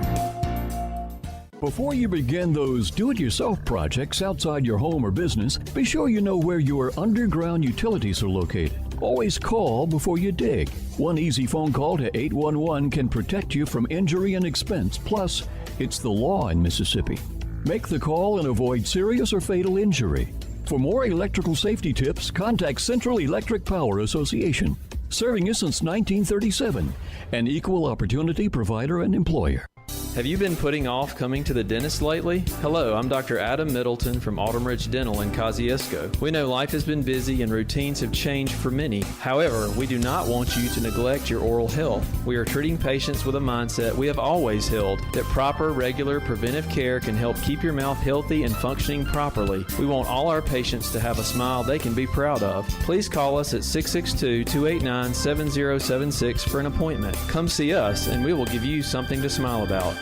Before you begin those do-it-yourself projects outside your home or business, be sure you know where your underground utilities are located. Always call before you dig. One easy phone call to 811 can protect you from injury and expense. Plus, it's the law in Mississippi. Make the call and avoid serious or fatal injury. For more electrical safety tips, contact Central Electric Power Association. Serving you since 1937. An equal opportunity provider and employer. Have you been putting off coming to the dentist lately? Hello, I'm Dr. Adam Middleton from Autumn Ridge Dental in Kosciusko. We know life has been busy and routines have changed for many. However, we do not want you to neglect your oral health. We are treating patients with a mindset we have always held, that proper, regular, preventive care can help keep your mouth healthy and functioning properly. We want all our patients to have a smile they can be proud of. Please call us at 662-289-7076 for an appointment. Come see us and we will give you something to smile about.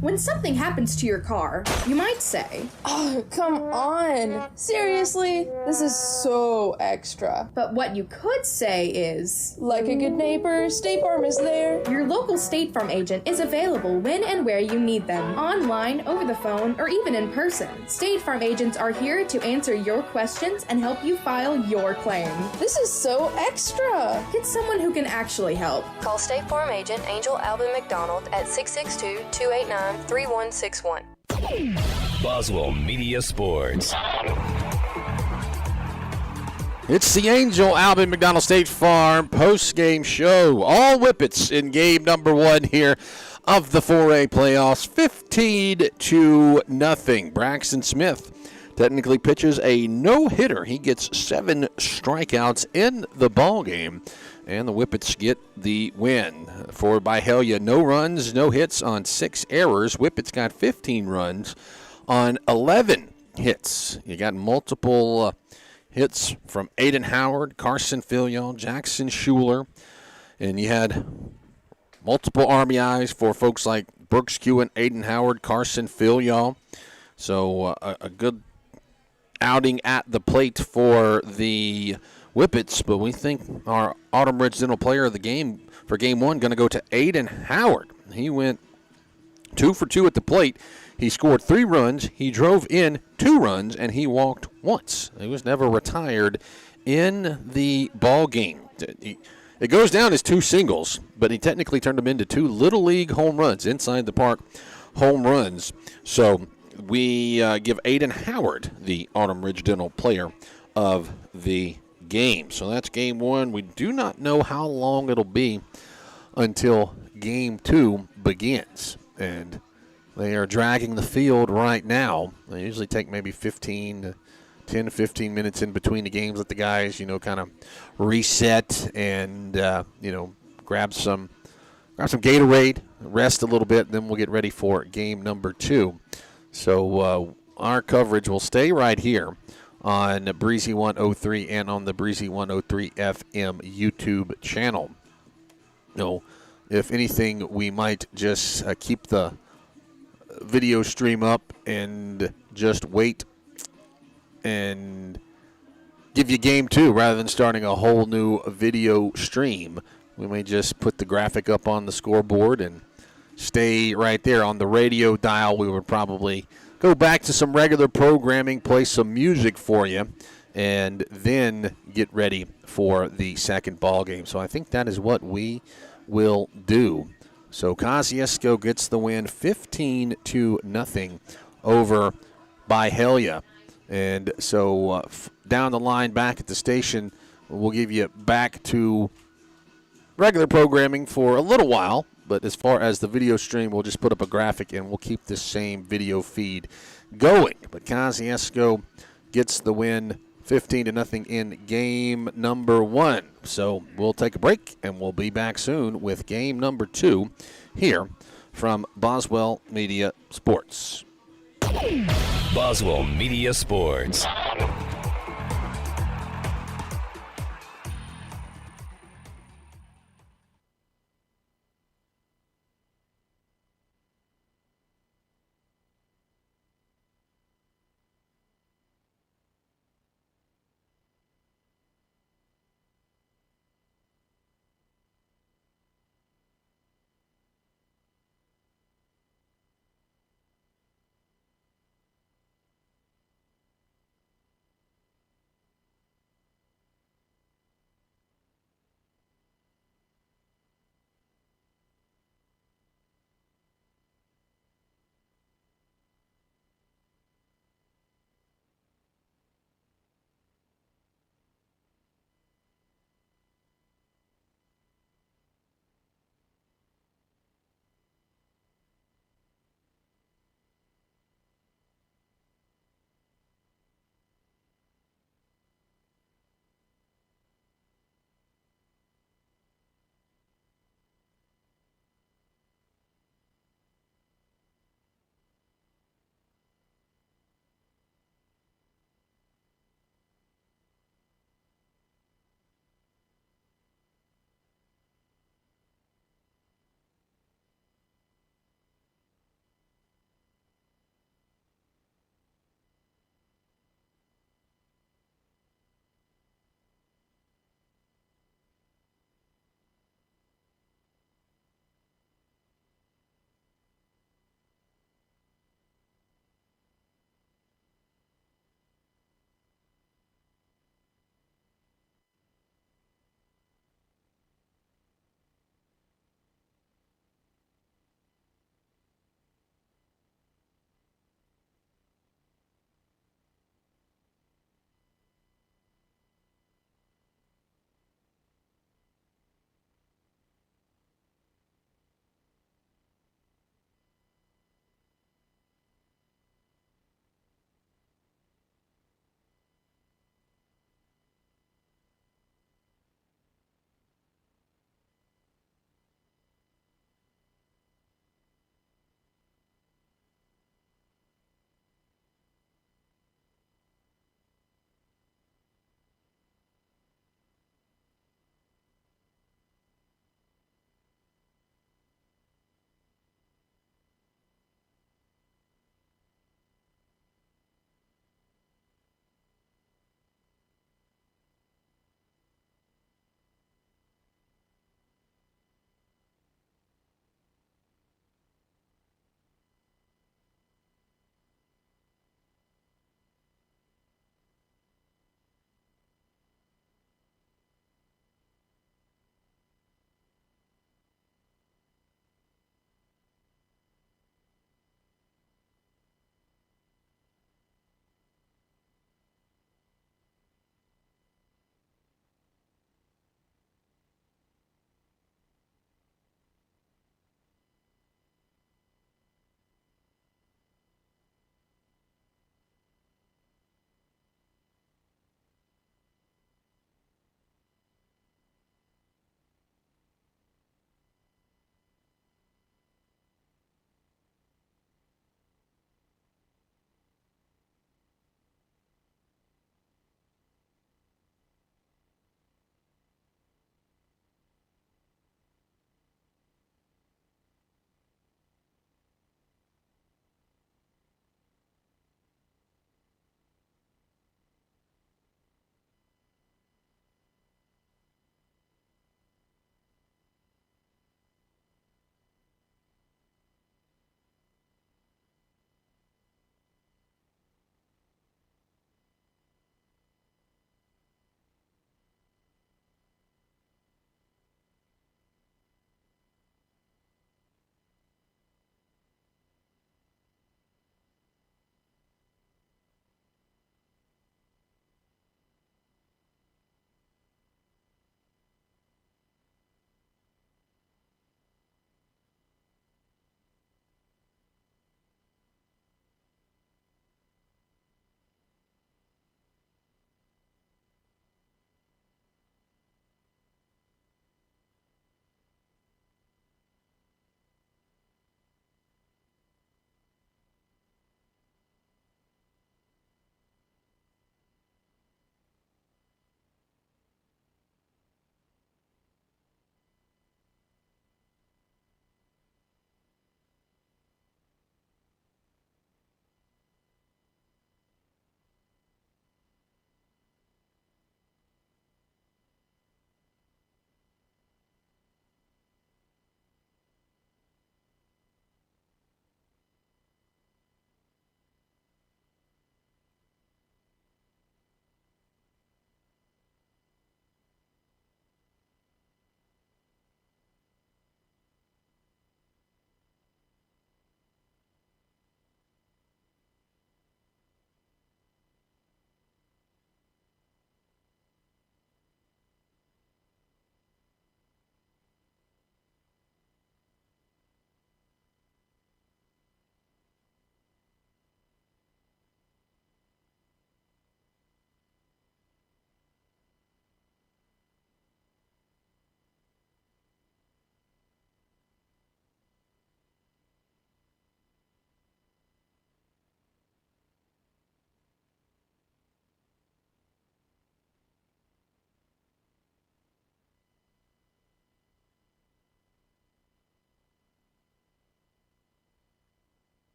When something happens to your car, you might say, "Oh, come on. Seriously? This is so extra." But what you could say is, "Like a good neighbor, State Farm is there." Your local State Farm agent is available when and where you need them, online, over the phone, or even in person. State Farm agents are here to answer your questions and help you file your claim. This is so extra. Get someone who can actually help. Call State Farm agent Angel Alvin McDonald at 662-289-3161. Boswell Media Sports. It's the Angel Alvin McDonald State Farm post-game show. All Whippets in game number 1 here of the 4A playoffs. 15-0. Braxton Smith technically pitches a no-hitter. He gets 7 strikeouts in the ballgame. And the Whippets get the win. For Byhalia, no runs, no hits on 6 errors. Whippets got 15 runs on 11 hits. You got multiple hits from Aiden Howard, Carson Filion, Jackson Schuler. And you had multiple RBIs for folks like Brooks Kewen, Aiden Howard, Carson Filion. So a good outing at the plate for the Whippets, but we think our Autumn Ridge Dental player of the game for game 1 going to go to Aiden Howard. He went 2 for 2 at the plate. He scored 3 runs. He drove in 2 runs, and he walked once. He was never retired in the ball game. It goes down as 2 singles, but he technically turned them into 2 Little League home runs, inside the park home runs. So we give Aiden Howard the Autumn Ridge Dental player of the game. So that's game 1. We do not know how long it'll be until game 2 begins. And they are dragging the field right now. They usually take maybe 10 to 15 minutes in between the games. Let the guys, kind of reset and, grab some Gatorade, rest a little bit, and then we'll get ready for game number 2. So our coverage will stay right here on Breezy 103 and on the Breezy 103 FM YouTube channel. If anything, we might just keep the video stream up and just wait and give you game 2 rather than starting a whole new video stream. We may just put the graphic up on the scoreboard and stay right there on the radio dial. We would probably go back to some regular programming, play some music for you, and then get ready for the second ball game. So I think that is what we will do. So Kosciusko gets the win 15-0 over Byhalia. And so down the line back at the station, we'll give you back to regular programming for a little while. But as far as the video stream, we'll just put up a graphic and we'll keep this same video feed going. But Kosciusko gets the win 15-0 in game number 1. So we'll take a break and we'll be back soon with game number 2 here from Boswell Media Sports. Boswell Media Sports.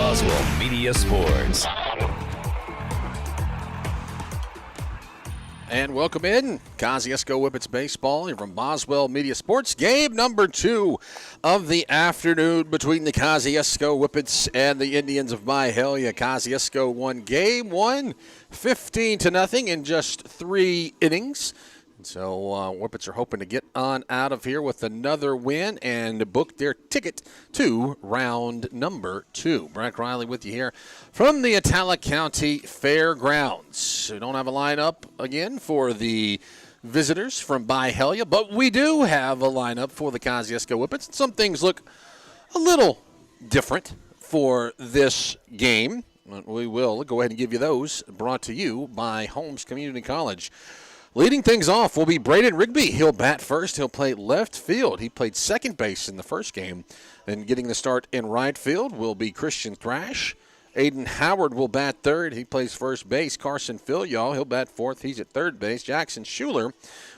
Boswell Media Sports. And welcome in Kosciusko Whippets baseball here from Boswell Media Sports. Game number 2 of the afternoon between the Kosciusko Whippets and the Indians of Byhalia. Kosciusko won game 1, 15-0 in just 3 innings. So Whippets are hoping to get on out of here with another win and book their ticket to round number 2. Brett Riley with you here from the Atala County Fairgrounds. We don't have a lineup again for the visitors from Byhalia, but we do have a lineup for the Kosciusko Whippets. Some things look a little different for this game. We will go ahead and give you those, brought to you by Holmes Community College. Leading things off will be Braden Rigby. He'll bat first. He'll play left field. He played second base in the first game. And getting the start in right field will be Christian Thrash. Aiden Howard will bat third. He plays first base. Carson Filial, he'll bat fourth. He's at third base. Jackson Schuler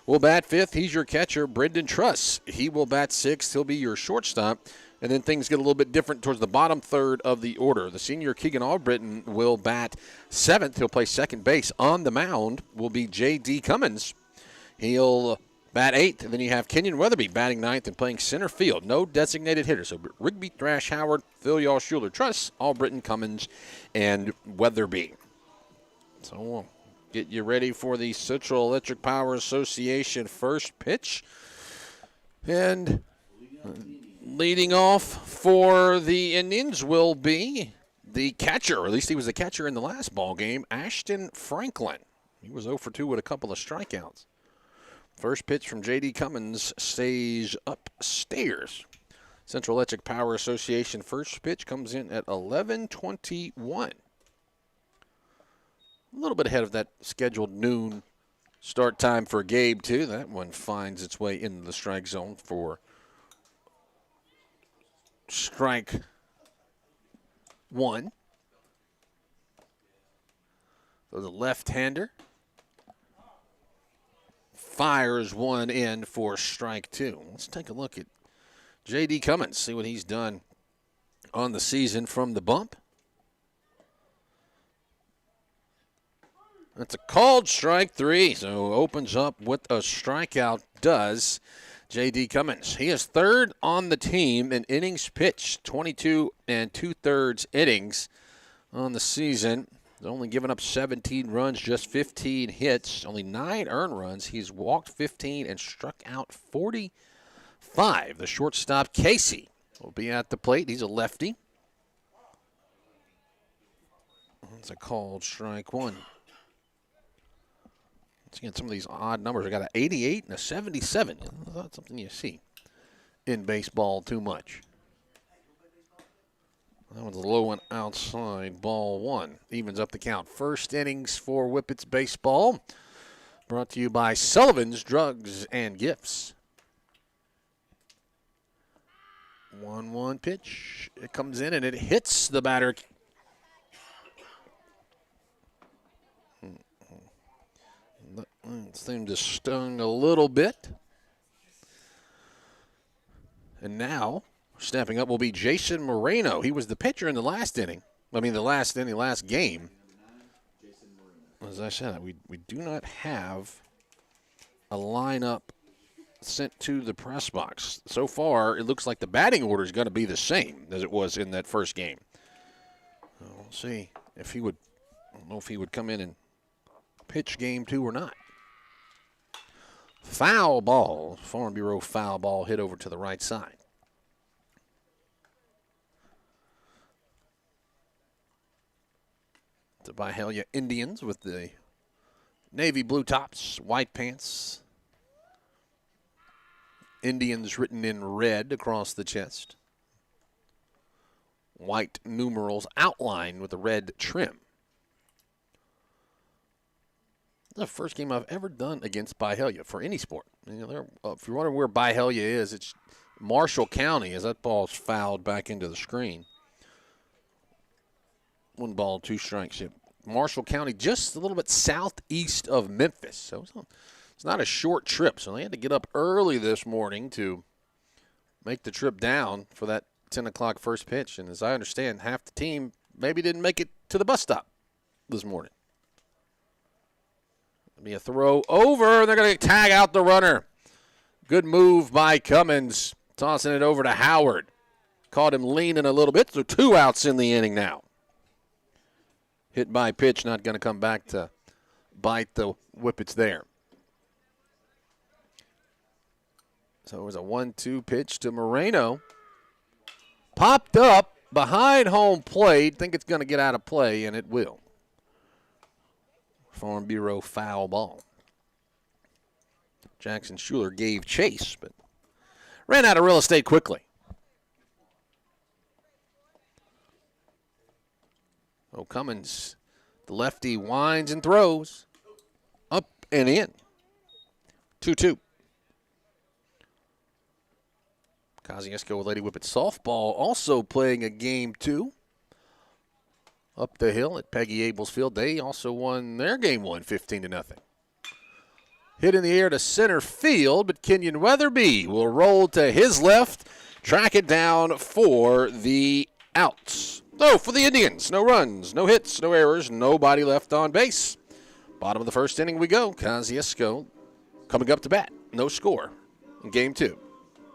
will bat fifth. He's your catcher. Brendan Truss, he will bat sixth. He'll be your shortstop. And then things get a little bit different towards the bottom third of the order. The senior Keegan Albritton will bat seventh. He'll play second base. On the mound will be J.D. Cummins. He'll bat eighth. And then you have Kenyon Weatherby batting ninth and playing center field. No designated hitters. So Rigby, Thrash, Howard, Filial, Schuler, Truss, Albritton, Cummins, and Weatherby. So we'll get you ready for the Central Electric Power Association first pitch. And leading off for the Indians will be the catcher, or at least he was the catcher in the last ball game, Ashton Franklin. He was 0 for 2 with a couple of strikeouts. First pitch from J.D. Cummins stays upstairs. Central Electric Power Association first pitch comes in at 11:21. A little bit ahead of that scheduled noon start time for Gabe, too. That one finds its way into the strike zone for strike one. So the left-hander fires one in for strike 2. Let's take a look at J.D. Cummins, see what he's done on the season from the bump. That's a called strike 3, so opens up with a strikeout does J.D. Cummins. He is third on the team in innings pitched, 22 2/3 innings on the season. He's only given up 17 runs, just 15 hits, only 9 earned runs. He's walked 15 and struck out 45. The shortstop, Casey, will be at the plate. He's a lefty. That's a called strike 1. Let's get some of these odd numbers. I got an 88 and a 77. Not something you see in baseball too much. That one's a low one outside, ball 1. Evens up the count. First innings for Whippets baseball. Brought to you by Sullivan's Drugs and Gifts. 1-1 pitch. It comes in and it hits the batter. It seemed to stung a little bit. And now, stepping up will be Jason Moreno. He was the pitcher in the last inning. Last game. As I said, we do not have a lineup sent to the press box. So far, it looks like the batting order is going to be the same as it was in that first game. We'll see if he would, I don't know if he would come in and pitch game 2 or not. Foul ball, Farm Bureau foul ball hit over to the right side. The Byhalia Indians with the navy blue tops, white pants. Indians written in red across the chest. White numerals outlined with a red trim. The first game I've ever done against Byhalia for any sport. If you're wondering where Byhalia is, it's Marshall County as that ball's fouled back into the screen. 1 ball, 2 strikes. Marshall County just a little bit southeast of Memphis. So it's not a short trip. So they had to get up early this morning to make the trip down for that 10 o'clock first pitch. And as I understand, half the team maybe didn't make it to the bus stop this morning. Be a throw over. They're going to tag out the runner. Good move by Cummins. Tossing it over to Howard. Caught him leaning a little bit. So 2 outs in the inning now. Hit by pitch. Not going to come back to bite the Whippets there. So it was a 1-2 pitch to Moreno. Popped up behind home plate. Think it's going to get out of play, and it will. Farm Bureau foul ball. Jackson Schuler gave chase, but ran out of real estate quickly. Oh, Cummins, the lefty, winds and throws. Up and in. 2-2. Kosciusko with Lady Whippets softball also playing a game 2. Up the hill at Peggy Abel's Field. They also won their game 1, 15-0. Hit in the air to center field, but Kenyon Weatherby will roll to his left, track it down for the outs. No, for the Indians. No runs, no hits, no errors, nobody left on base. Bottom of the first inning we go. Kosciusko coming up to bat. No score in game 2.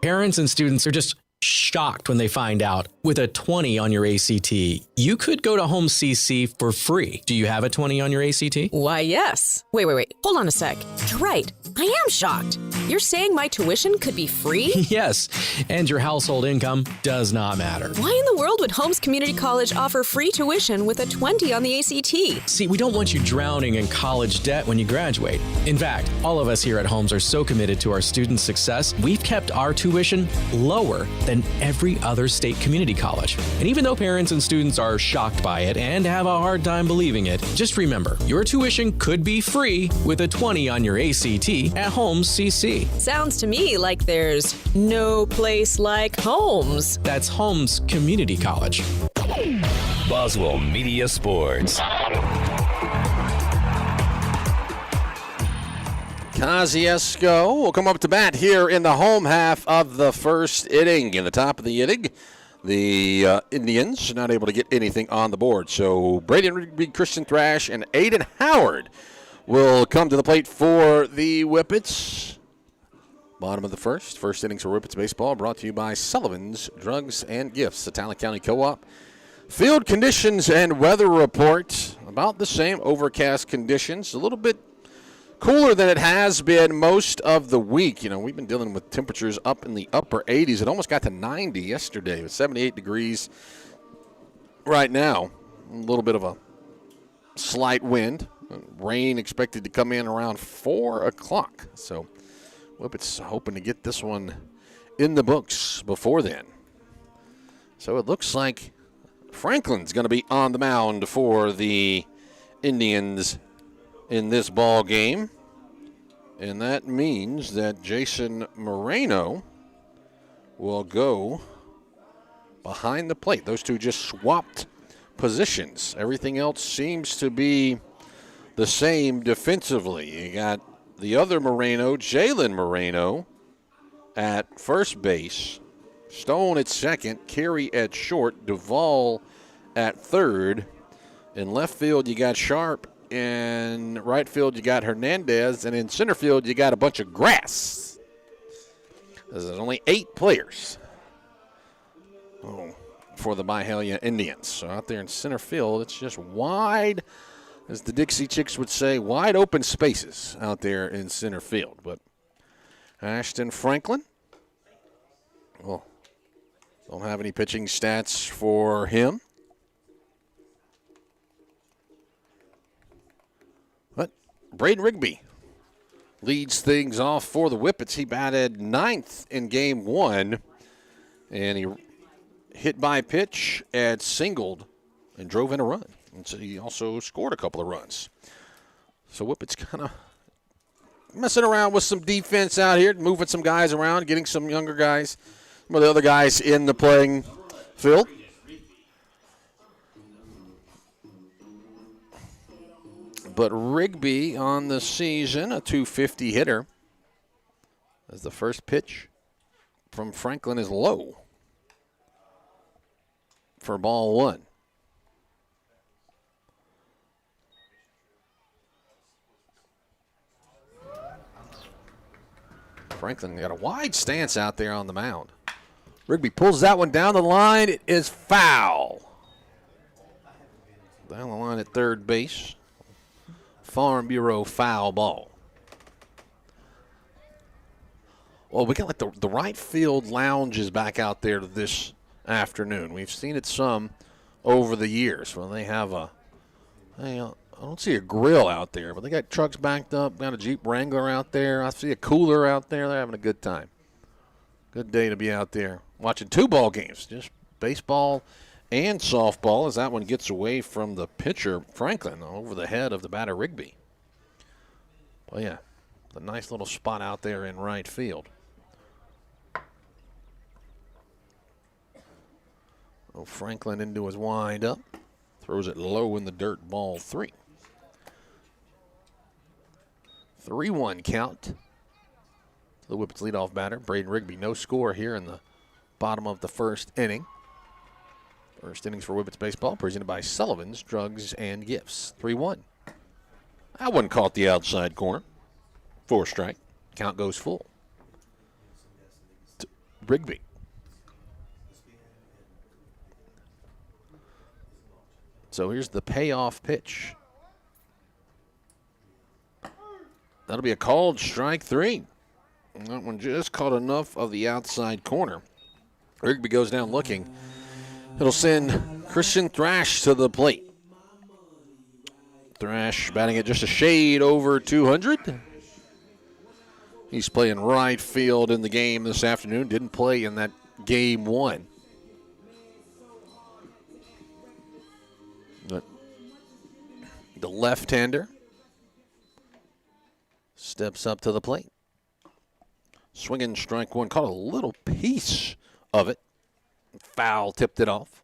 Parents and students are just shocked when they find out with a 20 on your ACT, you could go to Home CC for free. Do you have a 20 on your ACT? Why, yes. Wait. Hold on a sec. You're right. I am shocked. You're saying my tuition could be free? Yes, and your household income does not matter. Why in the world would Holmes Community College offer free tuition with a 20 on the ACT? See, we don't want you drowning in college debt when you graduate. In fact, all of us here at Holmes are so committed to our students' success, we've kept our tuition lower than every other state community college. And even though parents and students are shocked by it and have a hard time believing it, just remember, your tuition could be free with a 20 on your ACT at Holmes CC. Sounds to me like there's no place like Holmes. That's Holmes Community College. Boswell Media Sports. Kosciusko will come up to bat here in the home half of the first inning. In the top of the inning, the Indians not able to get anything on the board. So Braden Rigby, Christian Thrash, and Aiden Howard will come to the plate for the Whippets. Bottom of the first. First innings for Whippets baseball brought to you by Sullivan's Drugs and Gifts, Italic County Co-op. Field conditions and weather report. About the same, overcast conditions. A little bit cooler than it has been most of the week. You know, we've been dealing with temperatures up in the upper 80s. It almost got to 90 yesterday. It was 78 degrees right now. A little bit of a slight wind. Rain expected to come in around 4 o'clock. So Whippets hoping to get this one in the books before then. So it looks like Franklin's going to be on the mound for the Indians in this ball game. And that means that Jason Moreno will go behind the plate. Those two just swapped positions. Everything else seems to be the same defensively. You got the other Moreno, Jalen Moreno, at first base. Stone at second, Carey at short, Duvall at third. In left field, you got Sharp. In right field, you got Hernandez. And in center field, you got a bunch of grass. There's only 8 players for the Byhalia Indians. So out there in center field, it's just wide, as the Dixie Chicks would say, wide open spaces out there in center field. But Ashton Franklin, well, don't have any pitching stats for him. But Braden Rigby leads things off for the Whippets. He batted 9th in game 1, and he hit by pitch and singled and drove in a run. And so he also scored a couple of runs. So Whippets kind of messing around with some defense out here, moving some guys around, getting some younger guys, some of the other guys in the playing field. But Rigby on the season, a .250 hitter, as the first pitch from Franklin is low. for ball one. Franklin got a wide stance out there on the mound. Rigby pulls that one down the line. It is foul. Down the line at third base. Farm Bureau foul ball. Well, we got like the right field lounge is back out there this afternoon. We've seen it some over the years when they have I don't see a grill out there, but they got trucks backed up, got a Jeep Wrangler out there. I see a cooler out there. They're having a good time. Good day to be out there watching two ball games, just baseball and softball, as that one gets away from the pitcher, Franklin, over the head of the batter, Rigby. Well, yeah, a nice little spot out there in right field. Oh, Franklin into his wind-up. Throws it low in the dirt, ball 3. 3-1 count to the Whippets leadoff batter, Braden Rigby. No score here in the bottom of the first inning. First innings for Whippets baseball, presented by Sullivan's Drugs and Gifts. 3-1. That one caught the outside corner. 4 strike. Count goes full to Rigby. So here's the payoff pitch. That'll be a called strike 3. And that one just caught enough of the outside corner. Rigby goes down looking. It'll send Christian Thrash to the plate. Thrash batting at just a shade over 200. He's playing right field in the game this afternoon. Didn't play in that game 1. But the left-hander steps up to the plate. Swinging strike 1. Caught a little piece of it. Foul tipped it off.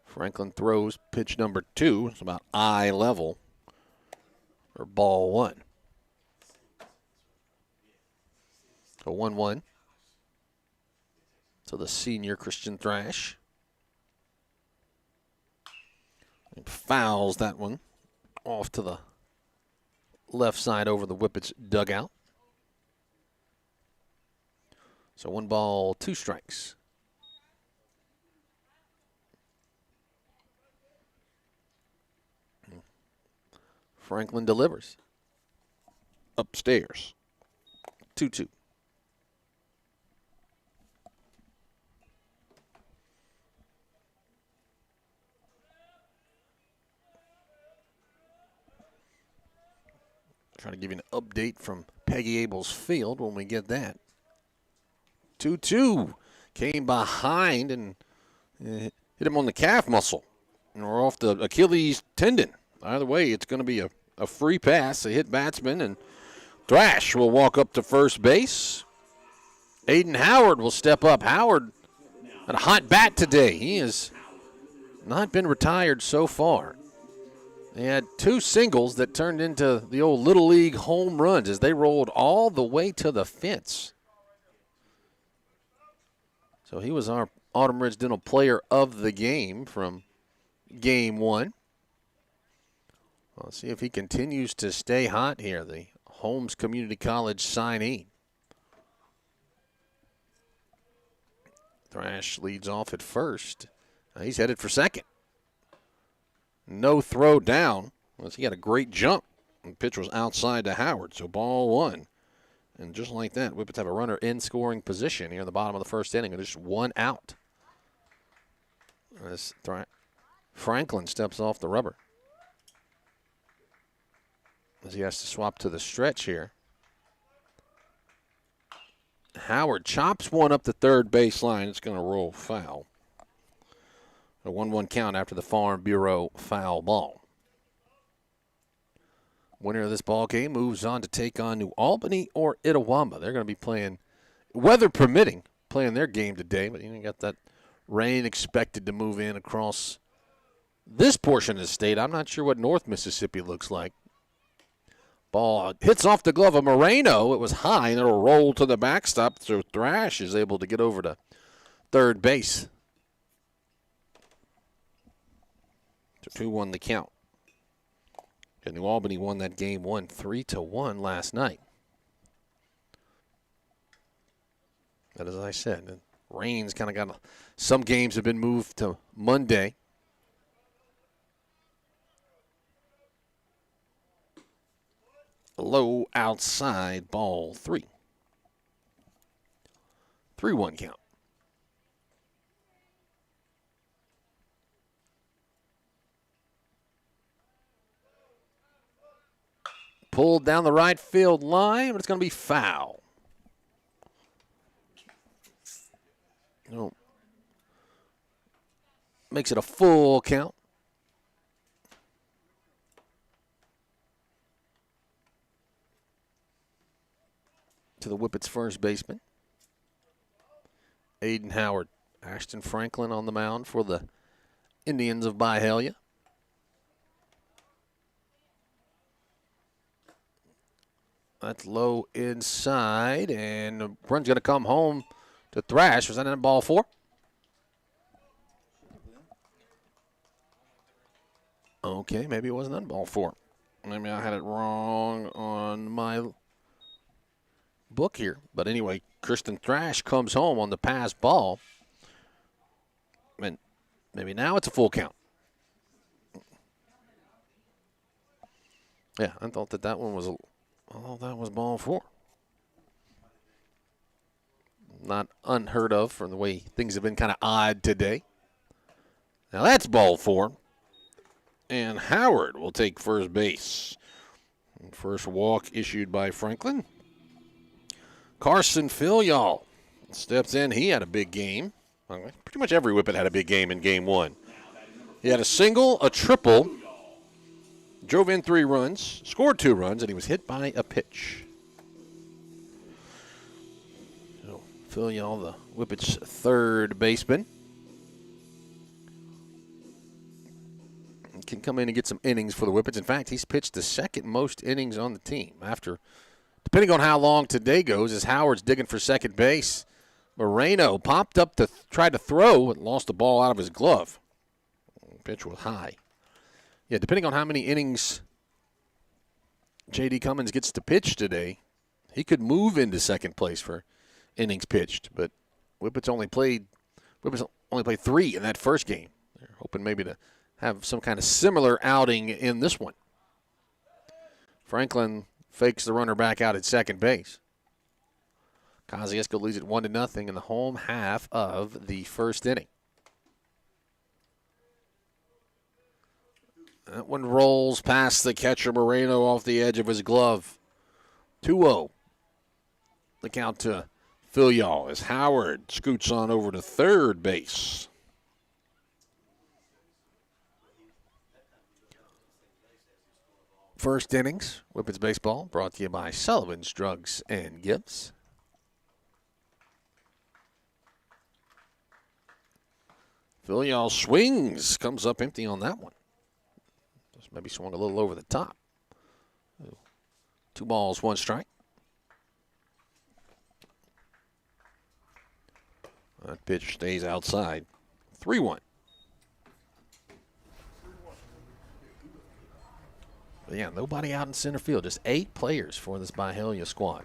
Franklin throws pitch number 2. It's about eye level for ball 1. So 1-1 to the senior Christian Thrash. And fouls that one off to the left side over the Whippets dugout. So 1 ball, 2 strikes. Franklin delivers. Upstairs. 2-2. Trying to give you an update from Peggy Abel's field when we get that. 2-2. Came behind and hit him on the calf muscle. Or off the Achilles tendon. Either way, it's going to be a free pass. A hit batsman, and Thrash will walk up to first base. Aiden Howard will step up. Howard had a hot bat today. He has not been retired so far. They had 2 singles that turned into the old Little League home runs as they rolled all the way to the fence. So he was our Autumn Ridge Dental Player of the Game from Game 1. Let's see if he continues to stay hot here, the Holmes Community College signee. Thrash leads off at first. He's headed for second. No throw down. He had a great jump. The pitch was outside to Howard, so ball 1. And just like that, Whippets have a runner in scoring position here in the bottom of the first inning. Just 1 out. As Franklin steps off the rubber. As he has to swap to the stretch here. Howard chops one up the third baseline. It's going to roll foul. A 1-1 count after the Farm Bureau foul ball. Winner of this ball game moves on to take on New Albany or Itawamba. They're going to be playing, weather permitting, playing their game today. But you got that rain expected to move in across this portion of the state. I'm not sure what North Mississippi looks like. Ball hits off the glove of Moreno. It was high, and it'll roll to the backstop, so Thrash is able to get over to third base. So 2-1 the count. And New Albany won that game 3-1 last night. But as I said, rain's kind of got some games have been moved to Monday. Low outside, ball 3. 3-1 count. Pulled down the right field line, but it's going to be foul. No. Makes it a full count. To the Whippets first baseman. Aiden Howard. Ashton Franklin on the mound for the Indians of Byhalia. That's low inside, and the run's going to come home to Thrash. Was that in ball 4? Okay, maybe it wasn't in ball 4. Maybe I had it wrong on my book here. But anyway, Kristen Thrash comes home on the pass ball. And maybe now it's a full count. Yeah, I thought that one was that was ball 4. Not unheard of from the way things have been kind of odd today. Now that's ball 4. And Howard will take first base. First walk issued by Franklin. Carson Filial steps in. He had a big game. Pretty much every Whippet had a big game in game 1. He had a single, a triple, drove in 3 runs, scored 2 runs, and he was hit by a pitch. So Filial, the Whippets' third baseman, can come in and get some innings for the Whippets. In fact, he's pitched the second most innings on the team. After, depending on how long today goes, as Howard's digging for second base, Moreno popped up to try to throw and lost the ball out of his glove. The pitch was high. Yeah, depending on how many innings J.D. Cummins gets to pitch today, he could move into second place for innings pitched. But Whippets only played 3 in that first game. They're hoping maybe to have some kind of similar outing in this one. Franklin fakes the runner back out at second base. Kosciusko leads it 1-0 in the home half of the first inning. That one rolls past the catcher Moreno off the edge of his glove. 2-0. The count to Filial as Howard scoots on over to third base. First innings, Whippets baseball, brought to you by Sullivan's Drugs and Gifts. Filial swings, comes up empty on that one. Just maybe swung a little over the top. 2 balls, 1 strike. That pitch stays outside. 3-1. But yeah, nobody out in center field. Just 8 players for this Byhalia squad.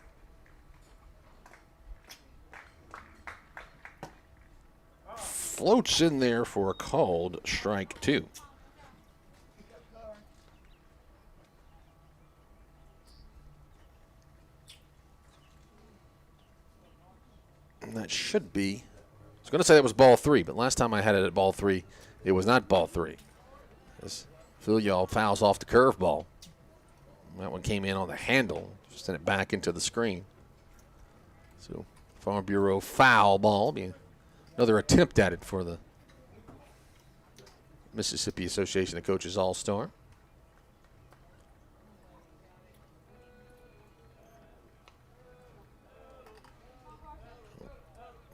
Floats in there for a called strike 2. And that should be, I was going to say that was ball 3, but last time I had it at ball 3, it was not ball 3. This Filial fouls off the curveball. That one came in on the handle, just sent it back into the screen. So Farm Bureau foul ball. Be another attempt at it for the Mississippi Association of Coaches All-Star.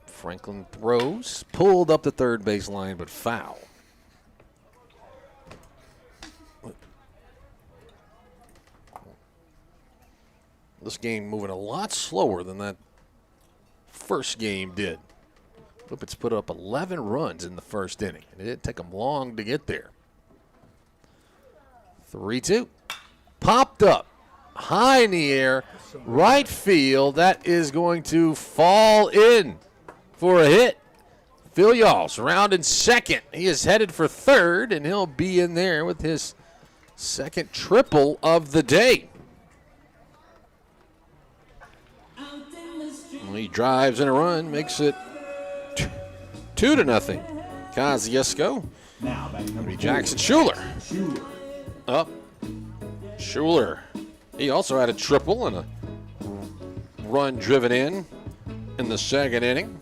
Franklin throws, pulled up the third base line, but foul. this game moving a lot slower than that first game did. Whippets put up 11 runs in the first inning, and it didn't take them long to get there. 3-2. Popped up, high in the air, right field. That is going to fall in for a hit. Phil Yalls rounding second. He is headed for third, and he'll be in there with his second triple of the day. He drives in a run, makes it 2-0. Kosciusko. It'll be Jackson Schuler. Up. Schuler. He also had a triple and a run driven in the second inning.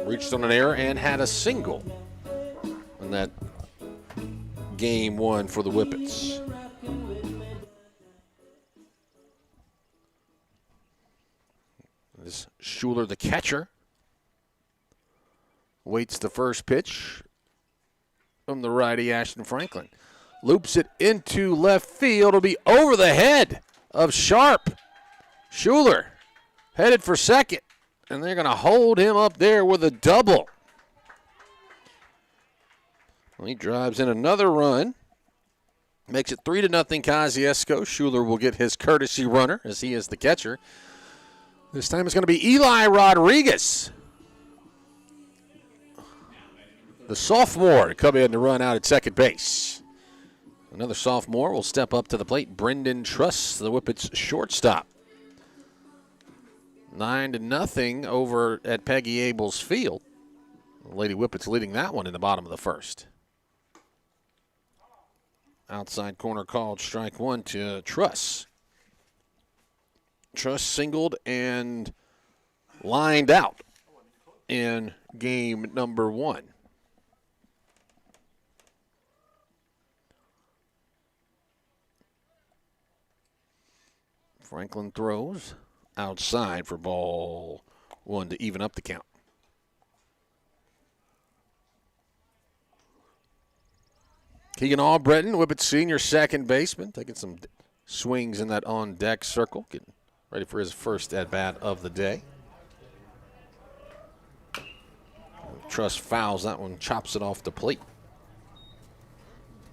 Reached on an error and had a single in that game one for the Whippets. This Schuler, the catcher, waits the first pitch from the righty Ashton Franklin. Loops it into left field. It'll be over the head of Sharp. Schuler headed for second, and they're going to hold him up there with a double. Well, he drives in another run. Makes it 3-0 Kosciusko. Schuler will get his courtesy runner as he is the catcher. This time it's going to be Eli Rodriguez, the sophomore, to come in to run out at second base. Another sophomore will step up to the plate. Brendan Truss, the Whippets shortstop. 9-0 over at Peggy Abel's field. The Lady Whippets leading that one in the bottom of the first. Outside corner called strike one to Truss. Truss singled and lined out in game number one. Franklin throws outside for ball one to even up the count. Keegan Albritton, Whippets senior second baseman, taking some swings in that on-deck circle, getting ready for his first at-bat of the day. Truss fouls that one, chops it off the plate.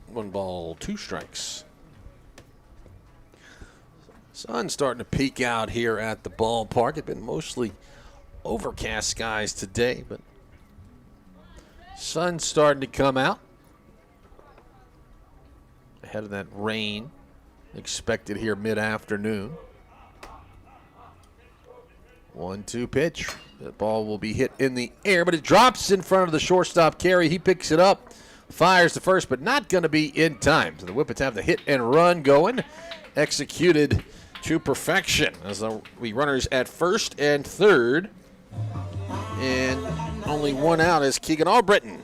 1 ball, 2 strikes. Sun's starting to peek out here at the ballpark. It's been mostly overcast skies today, but sun's starting to come out. Ahead of that rain expected here mid-afternoon. 1-2 pitch. The ball will be hit in the air, but it drops in front of the shortstop, Carey. He picks it up, fires to first, but not going to be in time. So the Whippets have the hit and run going, executed to perfection as the runners at first and third. And only one out as Keegan Albritton,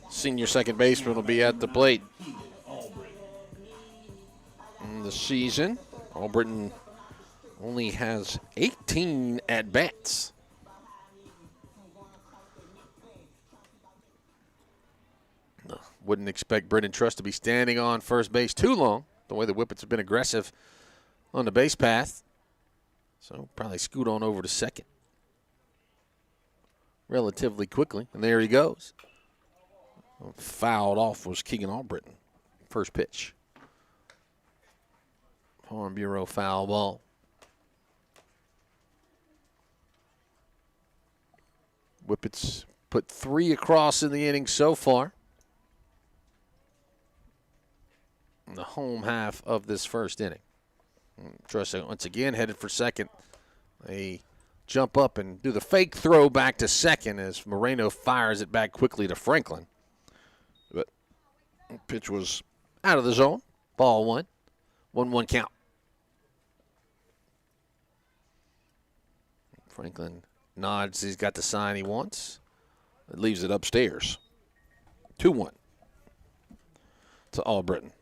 senior second baseman, will be at the plate. In the season, Albritton only has 18 at-bats. Wouldn't expect Brendan Truss to be standing on first base too long, the way the Whippets have been aggressive on the base path. So probably scoot on over to second relatively quickly. And there he goes. Fouled off was Keegan Albritton. First pitch. Farm Bureau foul ball. Whippets put 3 across in the inning so far. In the home half of this first inning. Truss once again headed for second. They jump up and do the fake throw back to second as Moreno fires it back quickly to Franklin. But the pitch was out of the zone. Ball 1. 1-1 count. Franklin nods. He's got the sign he wants. It leaves it upstairs. 2-1 to Albritton.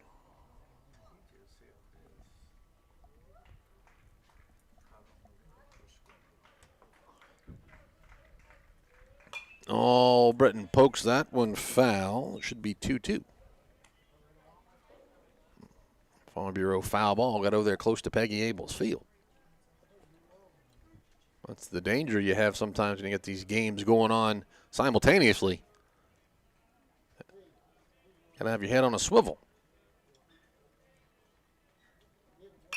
Albritton pokes that one foul. It should be 2-2. Farm Bureau foul ball got over there close to Peggy Abel's field. That's the danger you have sometimes when you get these games going on simultaneously. Got to have your head on a swivel.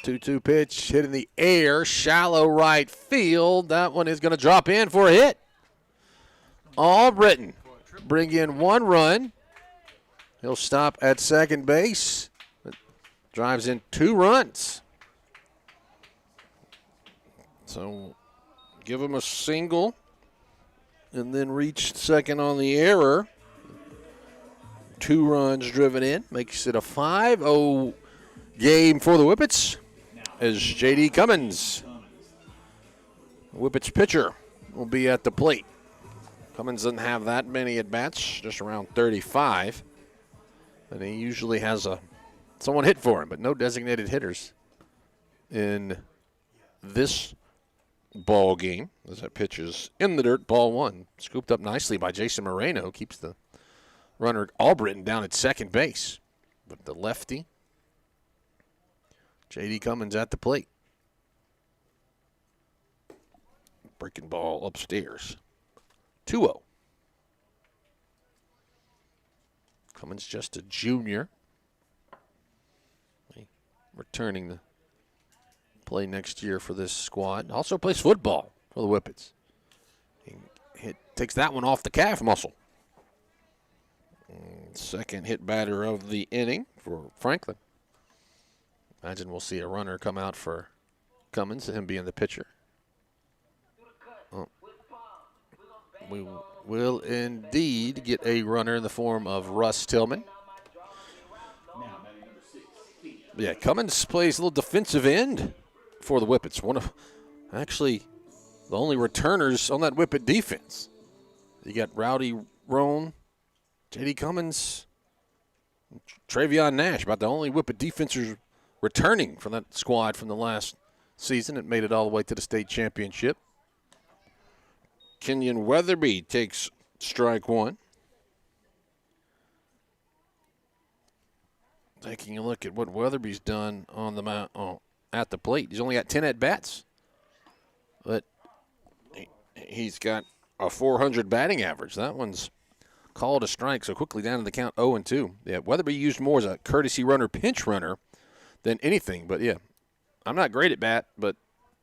2-2 pitch, hit in the air, shallow right field. That one is going to drop in for a hit. Albritton bring in 1 run. He'll stop at second base. Drives in 2 runs. So give him a single and then reach second on the error. 2 runs driven in. Makes it a 5-0 game for the Whippets as J.D. Cummins, Whippets pitcher, will be at the plate. Cummins doesn't have that many at-bats, just around 35. And he usually has someone hit for him, but no designated hitters in this ball game. As that pitch is in the dirt, ball 1. Scooped up nicely by Jason Moreno. Keeps the runner Albritton down at second base. But the lefty, J.D. Cummins at the plate. Breaking ball upstairs. 2-0. Cummins just a junior. Returning to play next year for this squad. Also plays football for the Whippets. He takes that one off the calf muscle. Second hit batter of the inning for Franklin. Imagine we'll see a runner come out for Cummins, him being the pitcher. We will indeed get a runner in the form of Russ Tillman. Yeah, Cummins plays a little defensive end for the Whippets. One of, actually, the only returners on that Whippet defense. You got Rowdy Roan, J.D. Cummins, Travion Nash, about the only Whippet defenders returning from that squad from the last season. It made it all the way to the state championship. Kenyon Weatherby takes strike 1. Taking a look at what Weatherby's done on the at the plate. He's only got 10 at-bats, but he's got a .400 batting average. That one's called a strike, so quickly down to the count 0-2. Yeah, Weatherby used more as a courtesy runner, pinch runner than anything. But, yeah, I'm not great at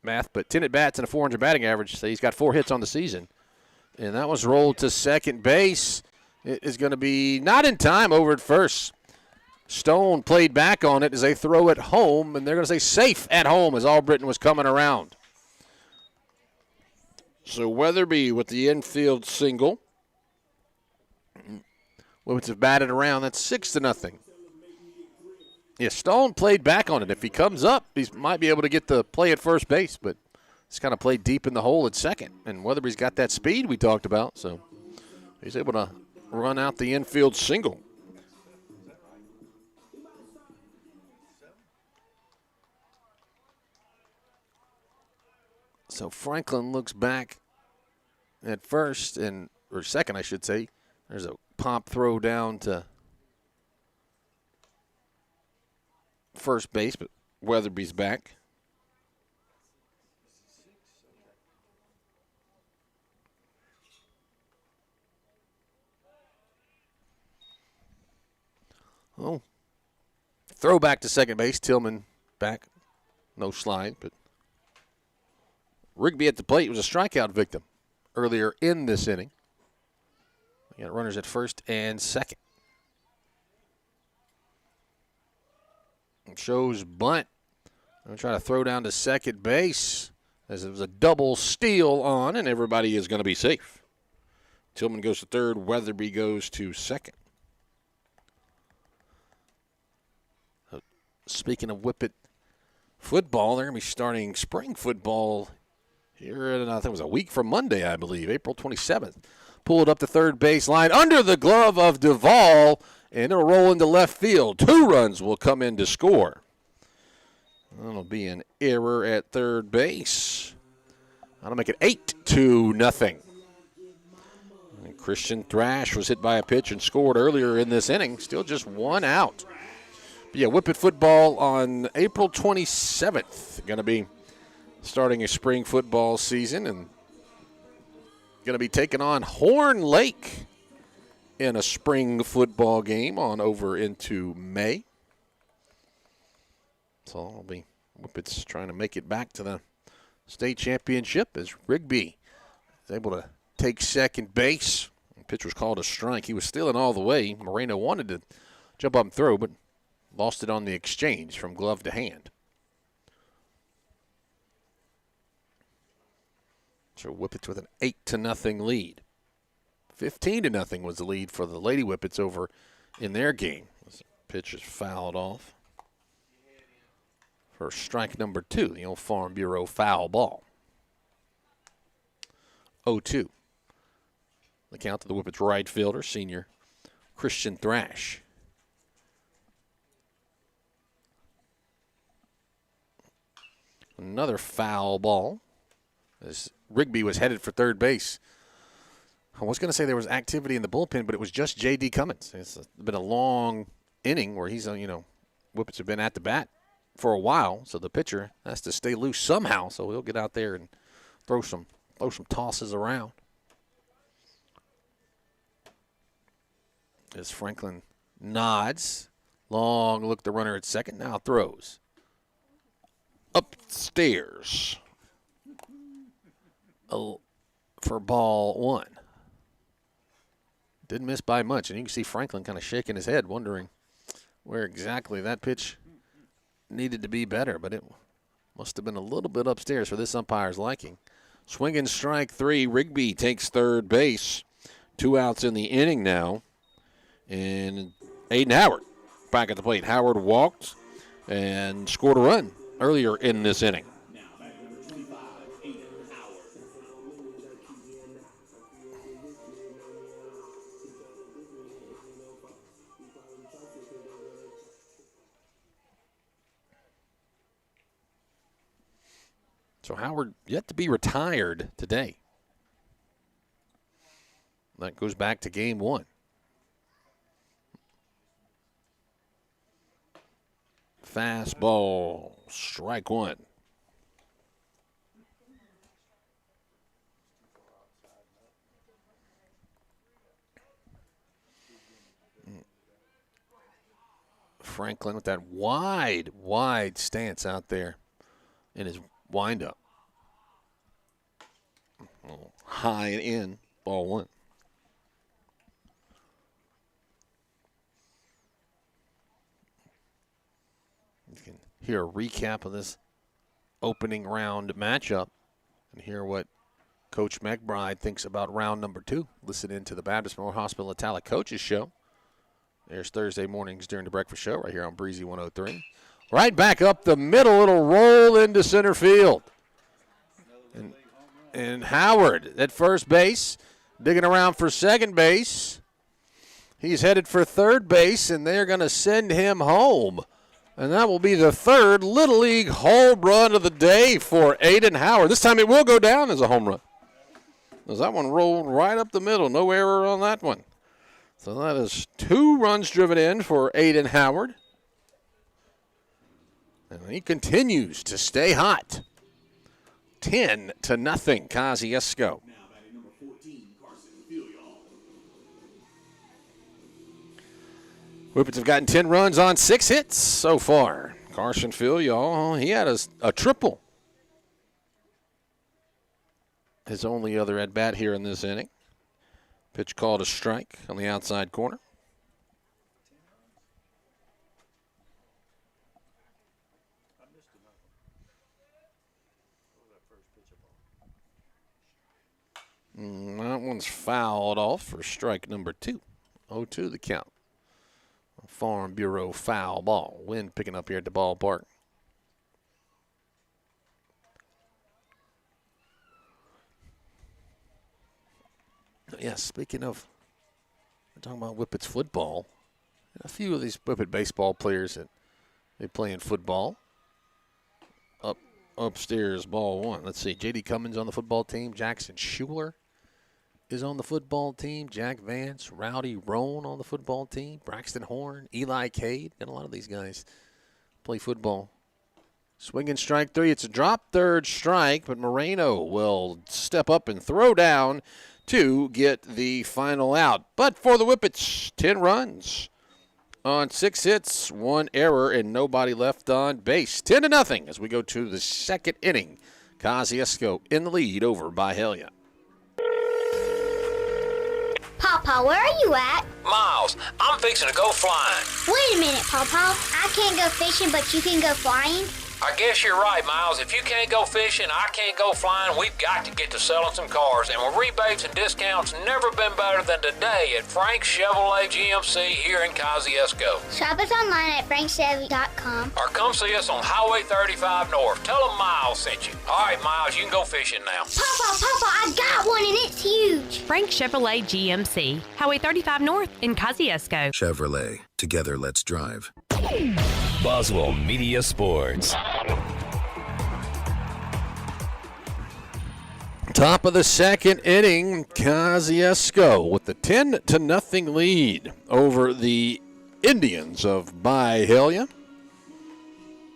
math, but 10 at-bats and a .400 batting average. So he's got 4 hits on the season. And that was rolled to second base. It is going to be not in time over at first. Stone played back on it as they throw it home, and they're going to say safe at home as Albritton was coming around. So Weatherby with the infield single. Whippets have batted around. That's 6-0. Yeah, Stone played back on it. If he comes up, he might be able to get the play at first base, but he's kind of played deep in the hole at second. And Weatherby's got that speed we talked about, so he's able to run out the infield single. So Franklin looks back at first, or second, I should say. There's a pop throw down to first base, but Weatherby's back. Oh, throw back to second base. Tillman back. No slide, but Rigby at the plate was a strikeout victim earlier in this inning. We got runners at first and second. Shows bunt. I'm trying to throw down to second base as it was a double steal on, and everybody is going to be safe. Tillman goes to third. Weatherby goes to second. Speaking of Whippet football, they're going to be starting spring football here in, I think it was a week from Monday, I believe, April 27th. Pulled up the third base line under the glove of Duvall, and it'll roll into left field. 2 runs will come in to score. That'll be an error at third base. That'll make it 8-0. And Christian Thrash was hit by a pitch and scored earlier in this inning. Still just 1 out. But yeah, Whippet football on April 27th. Going to be starting a spring football season and going to be taking on Horn Lake in a spring football game on over into May. So I'll be Whippets trying to make it back to the state championship as Rigby is able to take second base. The pitch was called a strike. He was stealing all the way. Moreno wanted to jump up and throw, but lost it on the exchange from glove to hand. So Whippets with an 8-0 lead. 15-0 was the lead for the Lady Whippets over in their game. This pitch is fouled off for strike number 2, the old Farm Bureau foul ball. 0-2. The count to the Whippets right fielder, senior Christian Thrash. Another foul ball as Rigby was headed for third base. I was going to say there was activity in the bullpen, but it was just J.D. Cummins. It's been a long inning where he's, Whippets have been at the bat for a while, so the pitcher has to stay loose somehow, so he'll get out there and throw some tosses around. As Franklin nods, long look the runner at second, now throws. Upstairs for ball 1. Didn't miss by much, and you can see Franklin kind of shaking his head, wondering where exactly that pitch needed to be better, but it must have been a little bit upstairs for this umpire's liking. Swinging strike 3, Rigby takes third base. 2 outs in the inning now, and Aiden Howard back at the plate. Howard walked and scored a run earlier in this inning. So Howard yet to be retired today. That goes back to game 1. Fastball, strike 1. Franklin with that wide stance out there in his windup. High and in, ball 1. You can hear a recap of this opening round matchup and hear what Coach McBride thinks about round number 2. Listen in to the Baptist Memorial Hospital Italic Coaches Show. There's Thursday mornings during the breakfast show right here on Breezy 103. Right back up the middle, it'll roll into center field. And Howard at first base, digging around for second base. He's headed for third base, and they're going to send him home. And that will be the third Little League home run of the day for Aiden Howard. This time it will go down as a home run, as that one rolled right up the middle. No error on that one. So that is 2 runs driven in for Aiden Howard. And he continues to stay hot. 10-0, Kosciusko. Whippets have gotten 10 runs on 6 hits so far. Carson Filial, he had a triple. His only other at-bat here in this inning. Pitch called a strike on the outside corner. That one's fouled off for strike number 2. 0-2 the count. Farm Bureau foul ball. Wind picking up here at the ballpark. Yeah, speaking of, we're talking about Whippets football. A few of these Whippet baseball players that they play in football. Upstairs, ball 1. Let's see. J.D. Cummins on the football team. Jackson Schuler is on the football team. Jack Vance, Rowdy Roan on the football team. Braxton Horn, Eli Cade. And a lot of these guys play football Swinging strike 3. It's a drop third strike, but Moreno will step up and throw down to get the final out. But for the Whippets, 10 runs on 6 hits, 1 error, and nobody left on base. 10-0 as we go to the second inning. Kosciusko in the lead over Byhalia. Papa, where are you at? Miles, I'm fixing to go flying. Wait a minute, Papa. I can't go fishing, but you can go flying? I guess you're right, Miles. If you can't go fishing, I can't go flying. We've got to get to selling some cars. And with rebates and discounts, never been better than today at Frank's Chevrolet GMC here in Kosciusko. Shop us online at frankchevy.com. Or come see us on Highway 35 North. Tell them Miles sent you. All right, Miles, you can go fishing now. Papa, I got one and it's huge. Frank Chevrolet GMC, Highway 35 North in Kosciusko. Chevrolet. Together, let's drive. Boswell Media Sports. Top of the second inning, Kosciusko with the 10-0 lead over the Indians of Byhalia.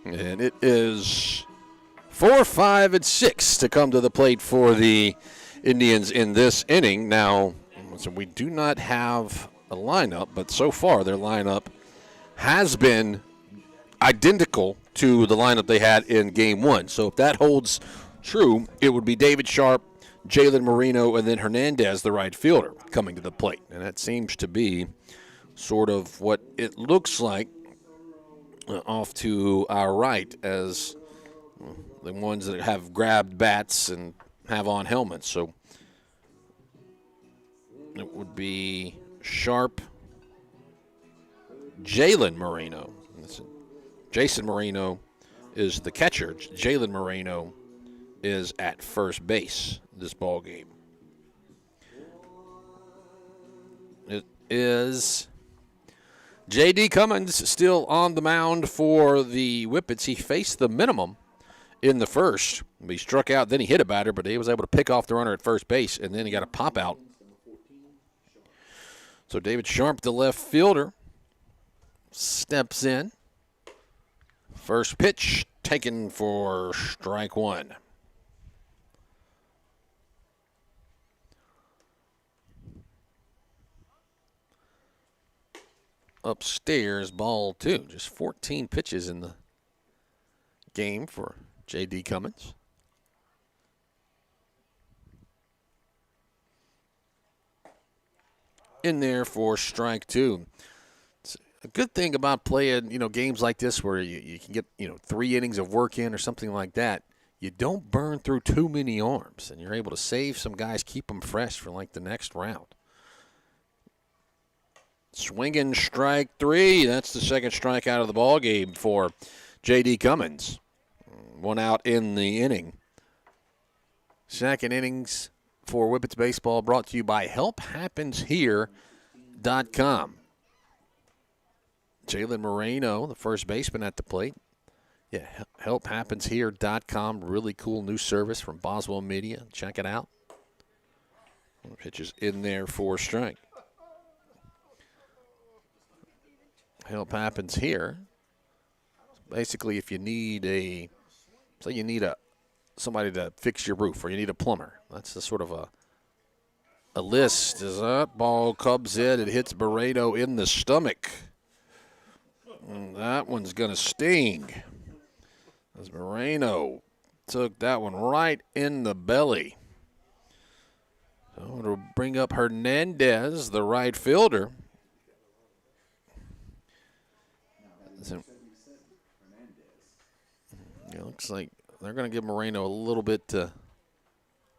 And it is 4, 5, and 6 to come to the plate for the Indians in this inning. Now, so we do not have a lineup, but so far their lineup has been identical to the lineup they had in Game 1. So if that holds true, it would be David Sharp, Jalen Marino, and then Hernandez, the right fielder, coming to the plate. And that seems to be sort of what it looks like off to our right as the ones that have grabbed bats and have on helmets. So it would be Sharp, Jalen Marino. Jason Marino is the catcher. Jalen Marino is at first base this ball game. It is J.D. Cummins still on the mound for the Whippets. He faced the minimum in the first. He struck out, then he hit a batter, but he was able to pick off the runner at first base, and then he got a pop out. So David Sharp, the left fielder, steps in. First pitch taken for strike 1. Upstairs, ball 2. Just 14 pitches in the game for J.D. Cummins. In there for strike 2. A good thing about playing, games like this where you can get, 3 innings of work in or something like that, you don't burn through too many arms, and you're able to save some guys, keep them fresh for, the next round. Swinging strike 3. That's the second strike out of the ball game for J.D. Cummins. 1 out in the inning. Second innings for Whippets Baseball brought to you by HelpHappensHere.com. Jalen Moreno, the first baseman at the plate. Yeah, HelpHappensHere.com. Really cool new service from Boswell Media. Check it out. Pitches in there for strike. Help Happens Here. Basically, if you need somebody to fix your roof, or you need a plumber. That's the sort of a list. Is that ball comes in, it hits Barreto in the stomach. And that one's going to sting. As Moreno took that one right in the belly. So it'll bring up Hernandez, the right fielder. It looks like they're going to give Moreno a little bit to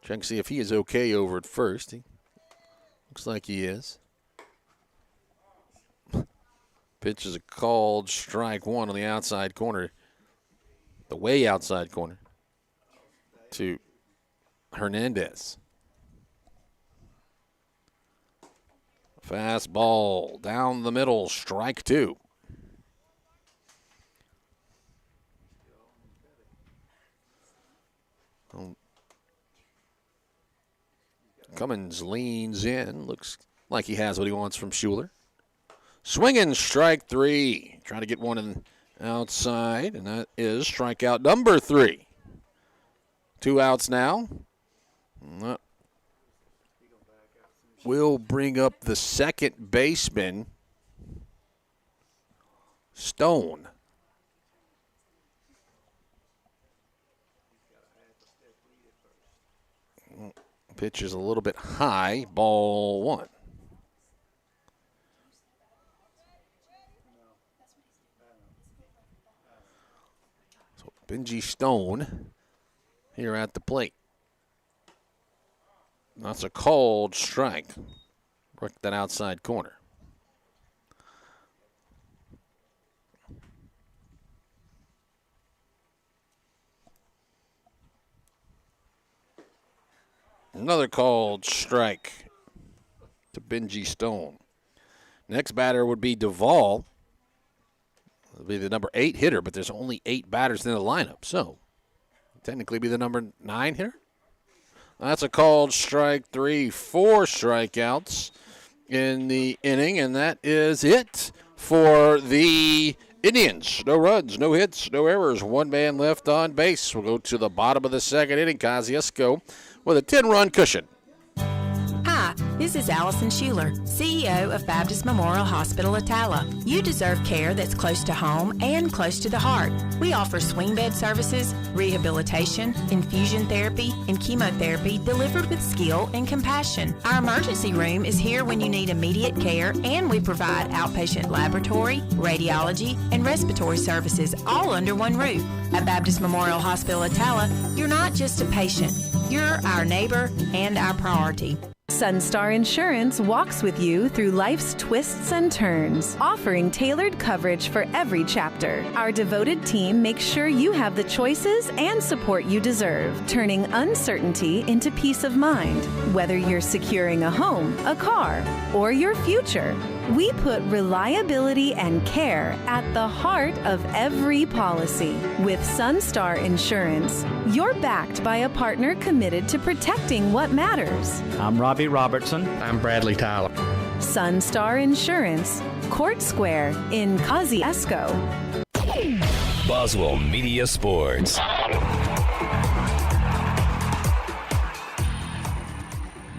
check and see if he is okay over at first. He looks like he is. Pitch is a called strike 1 on the outside corner, the way outside corner, to Hernandez. Fastball down the middle, strike 2. Cummins leans in. Looks like he has what he wants from Schuler. Swinging strike 3. Trying to get one outside, and that is strikeout number 3. 2 outs now. We'll bring up the second baseman, Stone. Pitch is a little bit high, ball 1. So Benji Stone here at the plate. That's a called strike. Work that outside corner. Another called strike to Benji Stone. Next batter would be Duvall. It'll be the number 8 hitter, but there's only 8 batters in the lineup, so technically be the number 9 hitter. That's a called strike 3, 4 strikeouts in the inning, and that is it for the Indians. No runs, no hits, no errors. 1 man left on base. We'll go to the bottom of the second inning. Kosciusko with a 10-run cushion. Hi, this is Allison Schuler, CEO of Baptist Memorial Hospital Attala. You deserve care that's close to home and close to the heart. We offer swing bed services, rehabilitation, infusion therapy, and chemotherapy delivered with skill and compassion. Our emergency room is here when you need immediate care, and we provide outpatient laboratory, radiology, and respiratory services all under one roof. At Baptist Memorial Hospital Attala, you're not just a patient, you're our neighbor and our priority. Sunstar Insurance walks with you through life's twists and turns, offering tailored coverage for every chapter. Our devoted team makes sure you have the choices and support you deserve, turning uncertainty into peace of mind. Whether you're securing a home, a car, or your future, we put reliability and care at the heart of every policy. With Sunstar Insurance, you're backed by a partner committed to protecting what matters. I'm Robbie Robertson. I'm Bradley Tyler. Sunstar Insurance, Court Square in Kosciusko. Boswell Media Sports.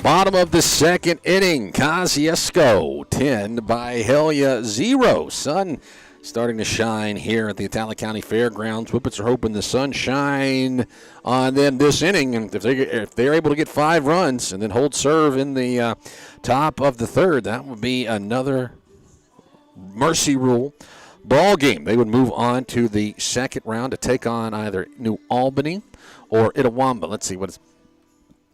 Bottom of the second inning, Kosciusko 10, Byhalia 0. Sun starting to shine here at the Attala County Fairgrounds. Whippets are hoping the sun shine on them this inning, and if they're able to get 5 runs and then hold serve in the top of the third, that would be another mercy rule ball game. They would move on to the second round to take on either New Albany or Itawamba. Let's see what it's.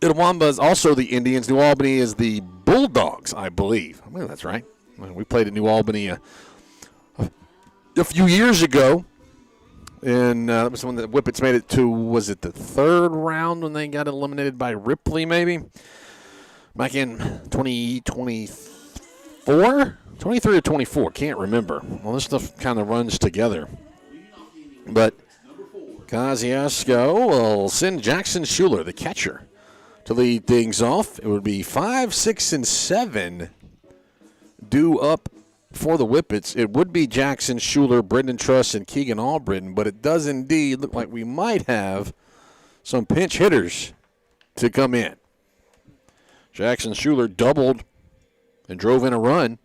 Itawamba is also the Indians. New Albany is the Bulldogs, I believe. I believe that's right. We played at New Albany a few years ago, and that was when the Whippets made it to, was it the third round when they got eliminated by Ripley, maybe? Back in 2024? 23 or 24, can't remember. Well, this stuff kind of runs together. But Kosciusko will send Jackson Schuler, the catcher, to lead things off. It would be 5, 6, and 7 due up for the Whippets. It would be Jackson Schuler, Brendan Truss, and Keegan Albritton, but it does indeed look like we might have some pinch hitters to come in. Jackson Schuler doubled and drove in a run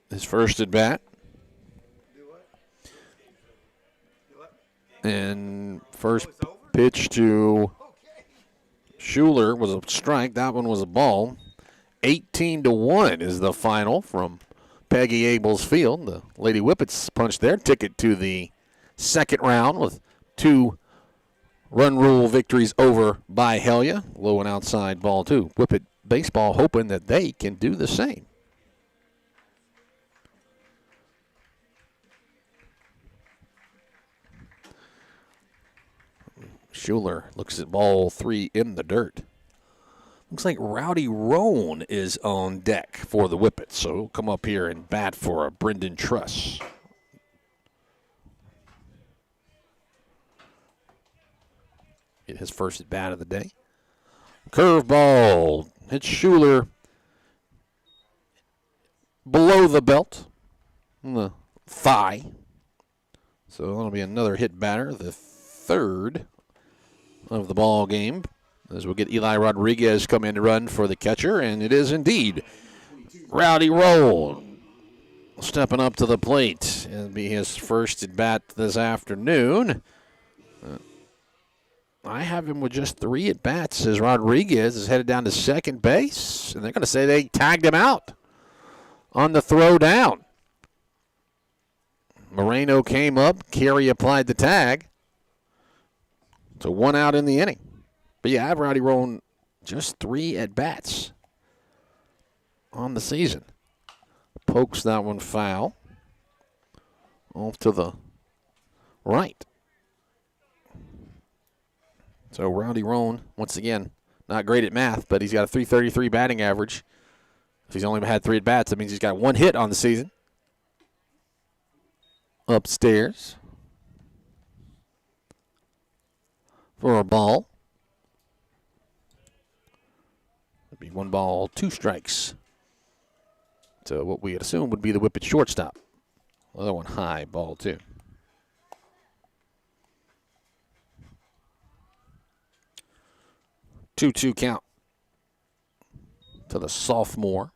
his first at bat. And first pitch to Schuler was a strike. That one was a ball. 18-1 is the final from Peggy Abel's Field. The Lady Whippets punched their ticket to the second round with 2 run rule victories over Byhalia. Low and outside ball 2. Whippet baseball hoping that they can do the same. Schuler looks at ball 3 in the dirt. Looks like Rowdy Roan is on deck for the Whippets, so he'll come up here and bat for Brendan Truss. Get his first at bat of the day. Curveball hits Schuler below the belt, on the thigh. So that'll be another hit batter, the third of the ball game, as we'll get Eli Rodriguez come in to run for the catcher, and it is indeed Rowdy Roll stepping up to the plate. It'll be his first at bat this afternoon. I have him with just 3 at bats as Rodriguez is headed down to second base, and they're going to say they tagged him out on the throw down. Moreno came up, Carey applied the tag. So 1 out in the inning. But yeah, I have Rowdy Rowan just 3 at bats on the season. Pokes that one foul. Off to the right. So Rowdy Rowan, once again, not great at math, but he's got a .333 batting average. If he's only had 3 at bats, that means he's got 1 hit on the season. Upstairs for a ball. It'd be 1 ball, 2 strikes. So what we would assume would be the Whippet shortstop. Other one high, ball 2. Two count to the sophomore,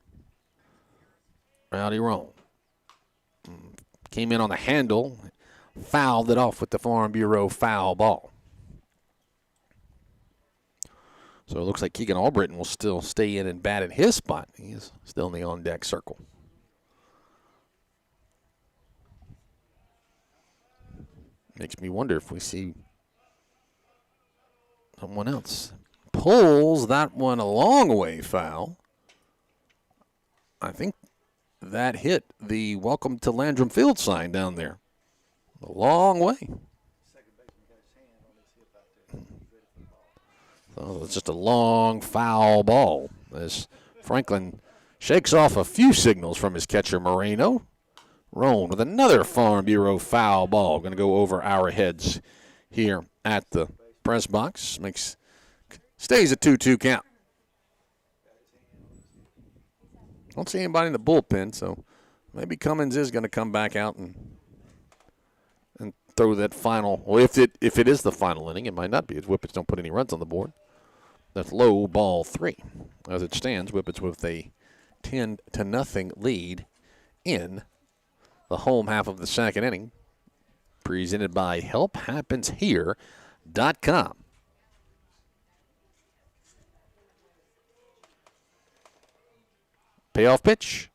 Rowdy Rowan. Came in on the handle, fouled it off with the Farm Bureau foul ball. So it looks like Keegan Albritton will still stay in and bat in his spot. He is still in the on-deck circle. Makes me wonder if we see someone else. Pulls that one a long way foul. I think that hit the welcome to Landrum Field sign down there. A long way. So it's just a long foul ball as Franklin shakes off a few signals from his catcher Moreno. Roan with another Farm Bureau foul ball. Going to go over our heads here at the press box. Stays a 2-2 count. Don't see anybody in the bullpen, so maybe Cummins is going to come back out and throw that final. Well, if it is the final inning, it might not be. As Whippets don't put any runs on the board. That's low, ball 3. As it stands, Whippets with a 10-0 lead in the home half of the second inning. Presented by HelpHappensHere.com. Payoff pitch.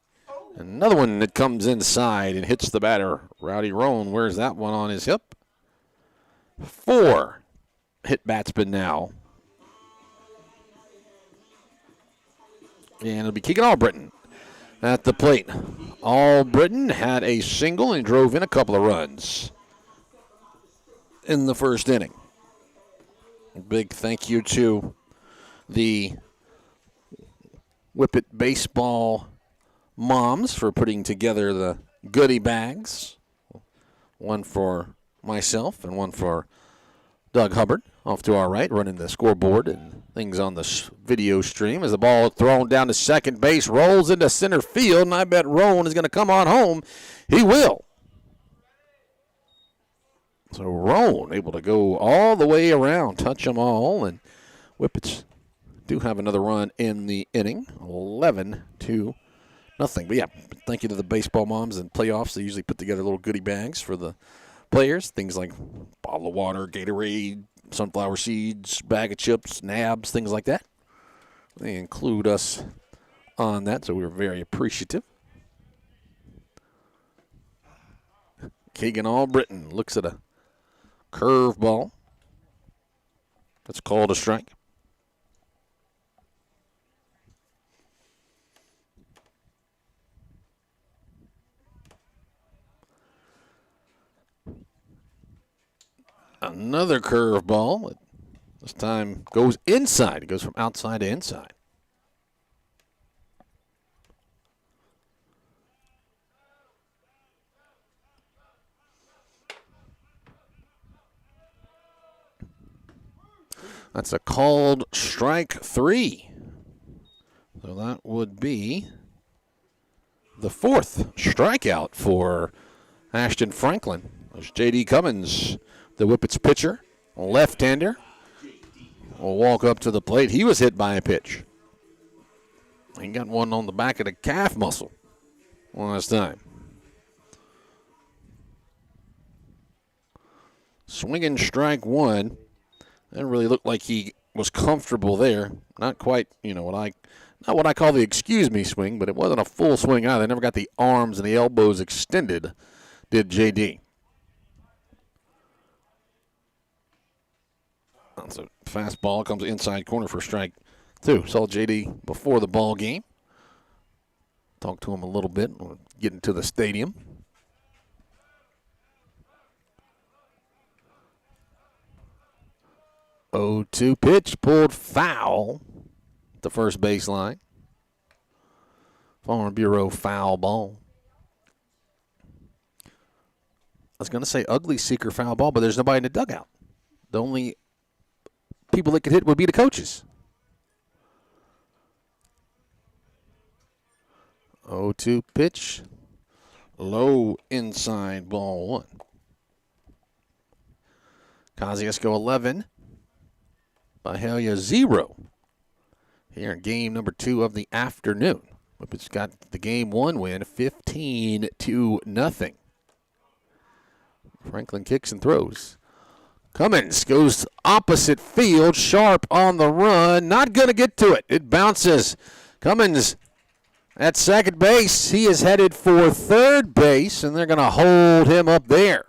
Another one that comes inside and hits the batter. Rowdy Rowan wears that one on his hip. 4 hit batsmen now. And it'll be Keegan Albritton at the plate. Albritton had a single and drove in a couple of runs in the first inning. A big thank you to the Whippet baseball moms for putting together the goodie bags. One for myself and one for Doug Hubbard off to our right, running the scoreboard and things on the video stream as the ball thrown down to second base, rolls into center field, and I bet Rowan is going to come on home. He will. So Rowan able to go all the way around, touch them all, and Whippets do have another run in the inning, 11-0. But yeah, thank you to the baseball moms and playoffs. They usually put together little goodie bags for the players, things like bottle of water, Gatorade, sunflower seeds, bag of chips, nabs, things like that. They include us on that, so we're very appreciative. Keegan Albritton looks at a curveball. That's called a strike. Another curveball. This time goes inside. It goes from outside to inside. That's a called strike 3. So that would be the 4th strikeout for Ashton Franklin, There's J.D. Cummins, the Whippets pitcher, left-hander. Will walk up to the plate. He was hit by a pitch. He got one on the back of the calf muscle last time. Swinging strike one. That really looked like he was comfortable there. Not quite, not what I call the excuse me swing, but it wasn't a full swing either. Never got the arms and the elbows extended, did J.D. That's a fastball. Comes inside corner for strike two. Saw J.D. before the ball game. Talked to him a little bit. Getting to the stadium. Oh, 2 pitch pulled foul at the first baseline. Farm Bureau foul ball. I was going to say ugly seeker foul ball, but there's nobody in the dugout. The only people that could hit would be the coaches. 0-2 pitch. Low inside, ball one. Kosciusko 11. Byhalia 0. Here in game number 2 of the afternoon. Whippets got the game 1 win, 15-0. Franklin kicks and throws. Cummins goes opposite field, sharp on the run. Not going to get to it. It bounces. Cummins at second base. He is headed for third base, and they're going to hold him up there.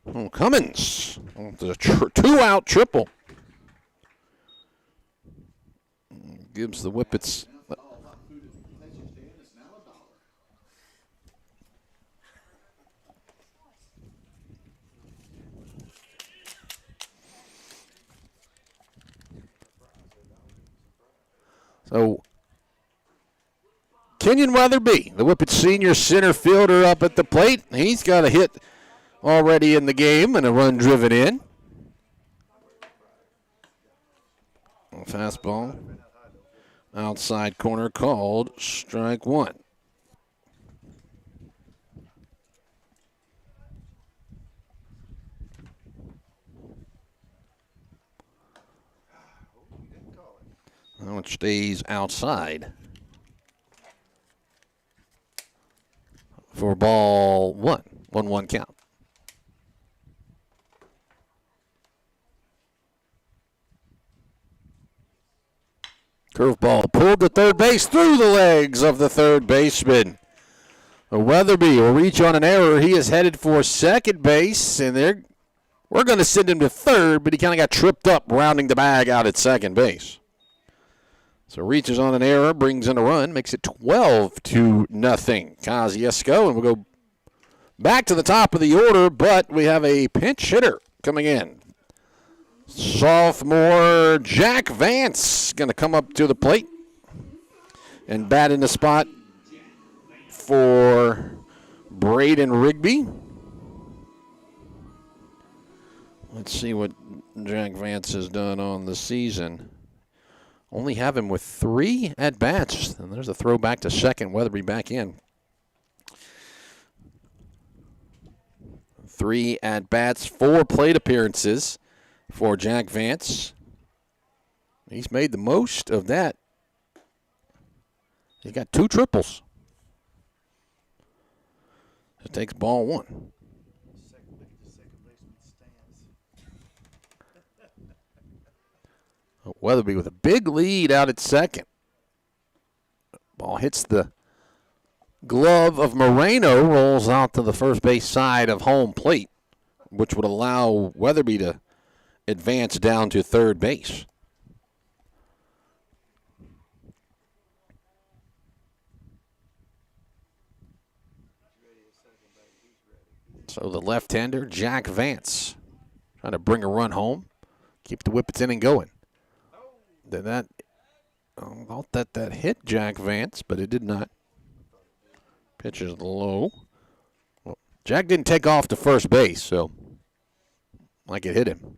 Oh, Cummins, the 2-out triple. Gives the Whippets. So, Kenyon Weatherby, the Whippets senior center fielder up at the plate. He's got a hit already in the game and a run driven in. Fastball. Outside corner called strike one. Now it stays outside for ball one. 1-1 count. Curveball pulled to third base through the legs of the third baseman. Weatherby will reach on an error. He is headed for second base, and we're going to send him to third, but he kind of got tripped up rounding the bag out at second base. So reaches on an error, brings in a run, makes it 12-0. Kosciusko, and we'll go back to the top of the order, but we have a pinch hitter coming in. Sophomore Jack Vance going to come up to the plate and bat in the spot for Braden Rigby. Let's see what Jack Vance has done on the season. Only have him with 3 at-bats. And there's a throw back to second. Weatherby back in. 3 at-bats, 4 plate appearances for Jack Vance. He's made the most of that. He got 2 triples. It takes ball one. Weatherby with a big lead out at second. Ball hits the glove of Moreno, rolls out to the first base side of home plate, which would allow Weatherby to advance down to third base. So the left-hander, Jack Vance, trying to bring a run home, keep the Whippets in and going. I thought that hit Jack Vance, but it did not. Pitch is low. Well, Jack didn't take off to first base, so like it hit him.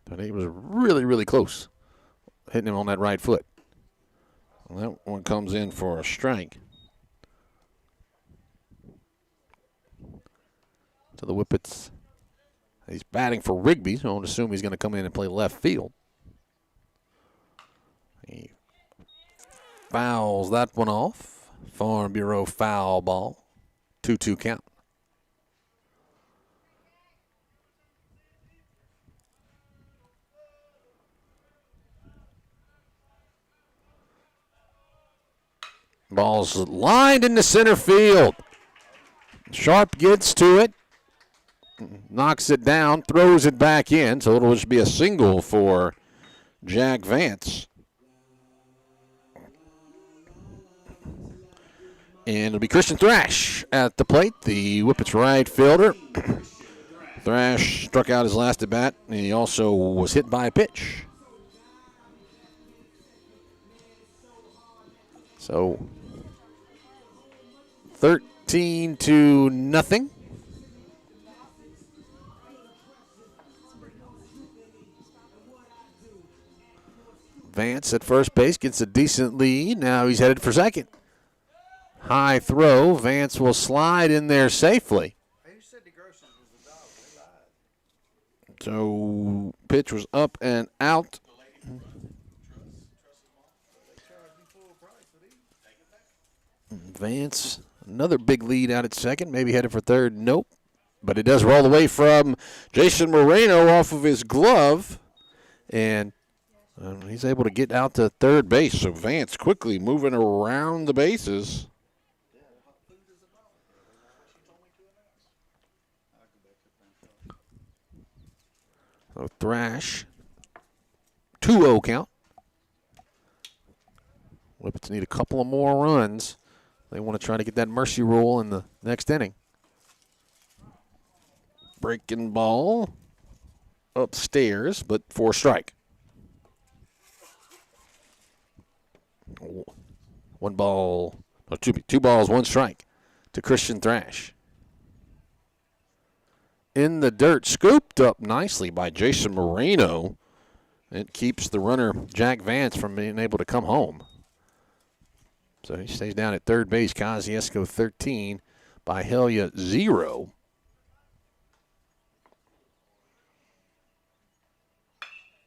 But he was really, really close, hitting him on that right foot. Well, that one comes in for a strike. to the Whippets. He's batting for Rigby, so I don't assume he's going to come in and play left field. He fouls that one off. Farm Bureau foul ball. 2-2 count. Ball's lined into center field. Sharp gets to it, knocks it down, throws it back in, so it'll just be a single for Jack Vance. And it'll be Christian Thrash at the plate, the Whippets right fielder. Thrash struck out his last at bat, and he also was hit by a pitch. So 13-0. Vance at first base gets a decent lead. Now he's headed for second. High throw. Vance will slide in there safely. So pitch was up and out. Vance, another big lead out at second, maybe headed for third. Nope. But it does roll away from Jason Moreno off of his glove. And he's able to get out to third base. So Vance quickly moving around the bases. So Thrash, 2-0 count. Whippets need a couple of more runs. They want to try to get that mercy rule in the next inning. Breaking ball upstairs, but for a strike. Two balls, one strike to Christian Thrash. In the dirt, scooped up nicely by Jason Moreno. It keeps the runner, Jack Vance, from being able to come home. So he stays down at third base. Kosciusko 13, Byhalia 0.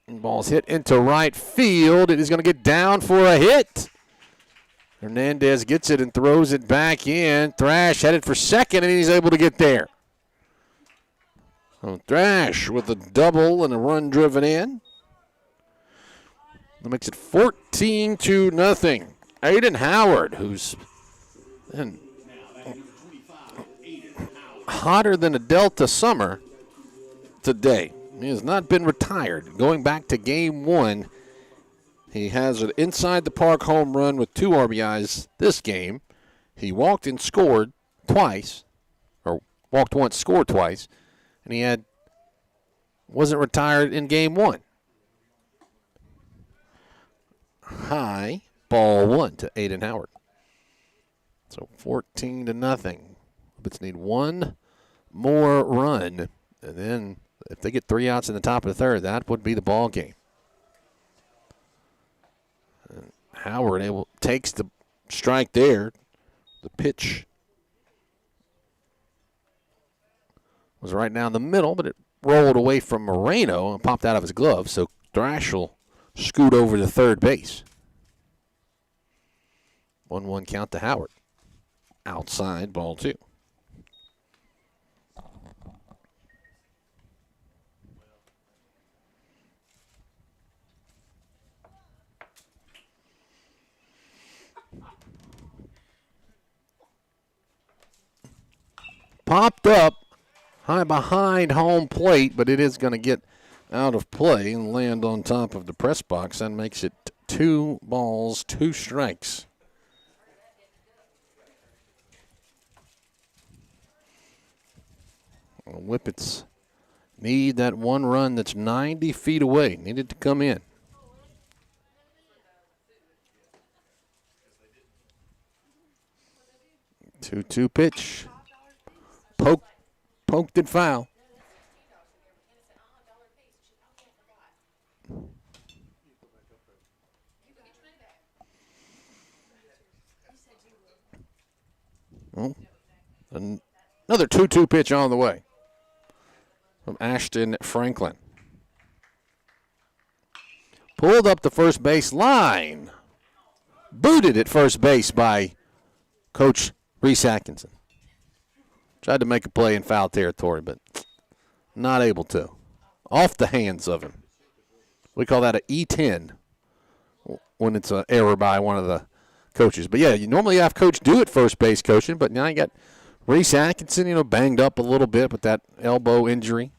Ball's hit into right field. It is going to get down for a hit. Hernandez gets it and throws it back in. Thrash headed for second, and he's able to get there. So Thrash with a double and a run driven in. That makes it 14-0. Aiden Howard, who's been hotter than a Delta summer today. He has not been retired. Going back to game one, he has an inside the park home run with 2 RBIs this game. He walked and scored twice, or walked once, scored twice, and he wasn't retired in game one. High. Ball 1 to Aiden Howard. So 14-0. Whippets need one more run. And then if they get 3 outs in the top of the third, that would be the ball game. And Howard takes the strike there. The pitch was right down the middle, but it rolled away from Moreno and popped out of his glove. So Thrash will scoot over to third base. 1-1 count to Howard. Outside, ball 2. Popped up high behind home plate, but it is going to get out of play and land on top of the press box. That makes it 2 balls, 2 strikes. Whippets need that one run that's 90 feet away. Needed to come in. Two pitch. Poked it foul. Well, another 2-2 pitch on the way. from Ashton Franklin. Pulled up the first base line. Booted at first base by Coach Reese Atkinson. Tried to make a play in foul territory, but not able to. Off the hands of him. We call that an E10 when it's an error by one of the coaches. But, yeah, you normally have Coach Dewitt first base coaching, but now you got Reese Atkinson, banged up a little bit with that elbow injury.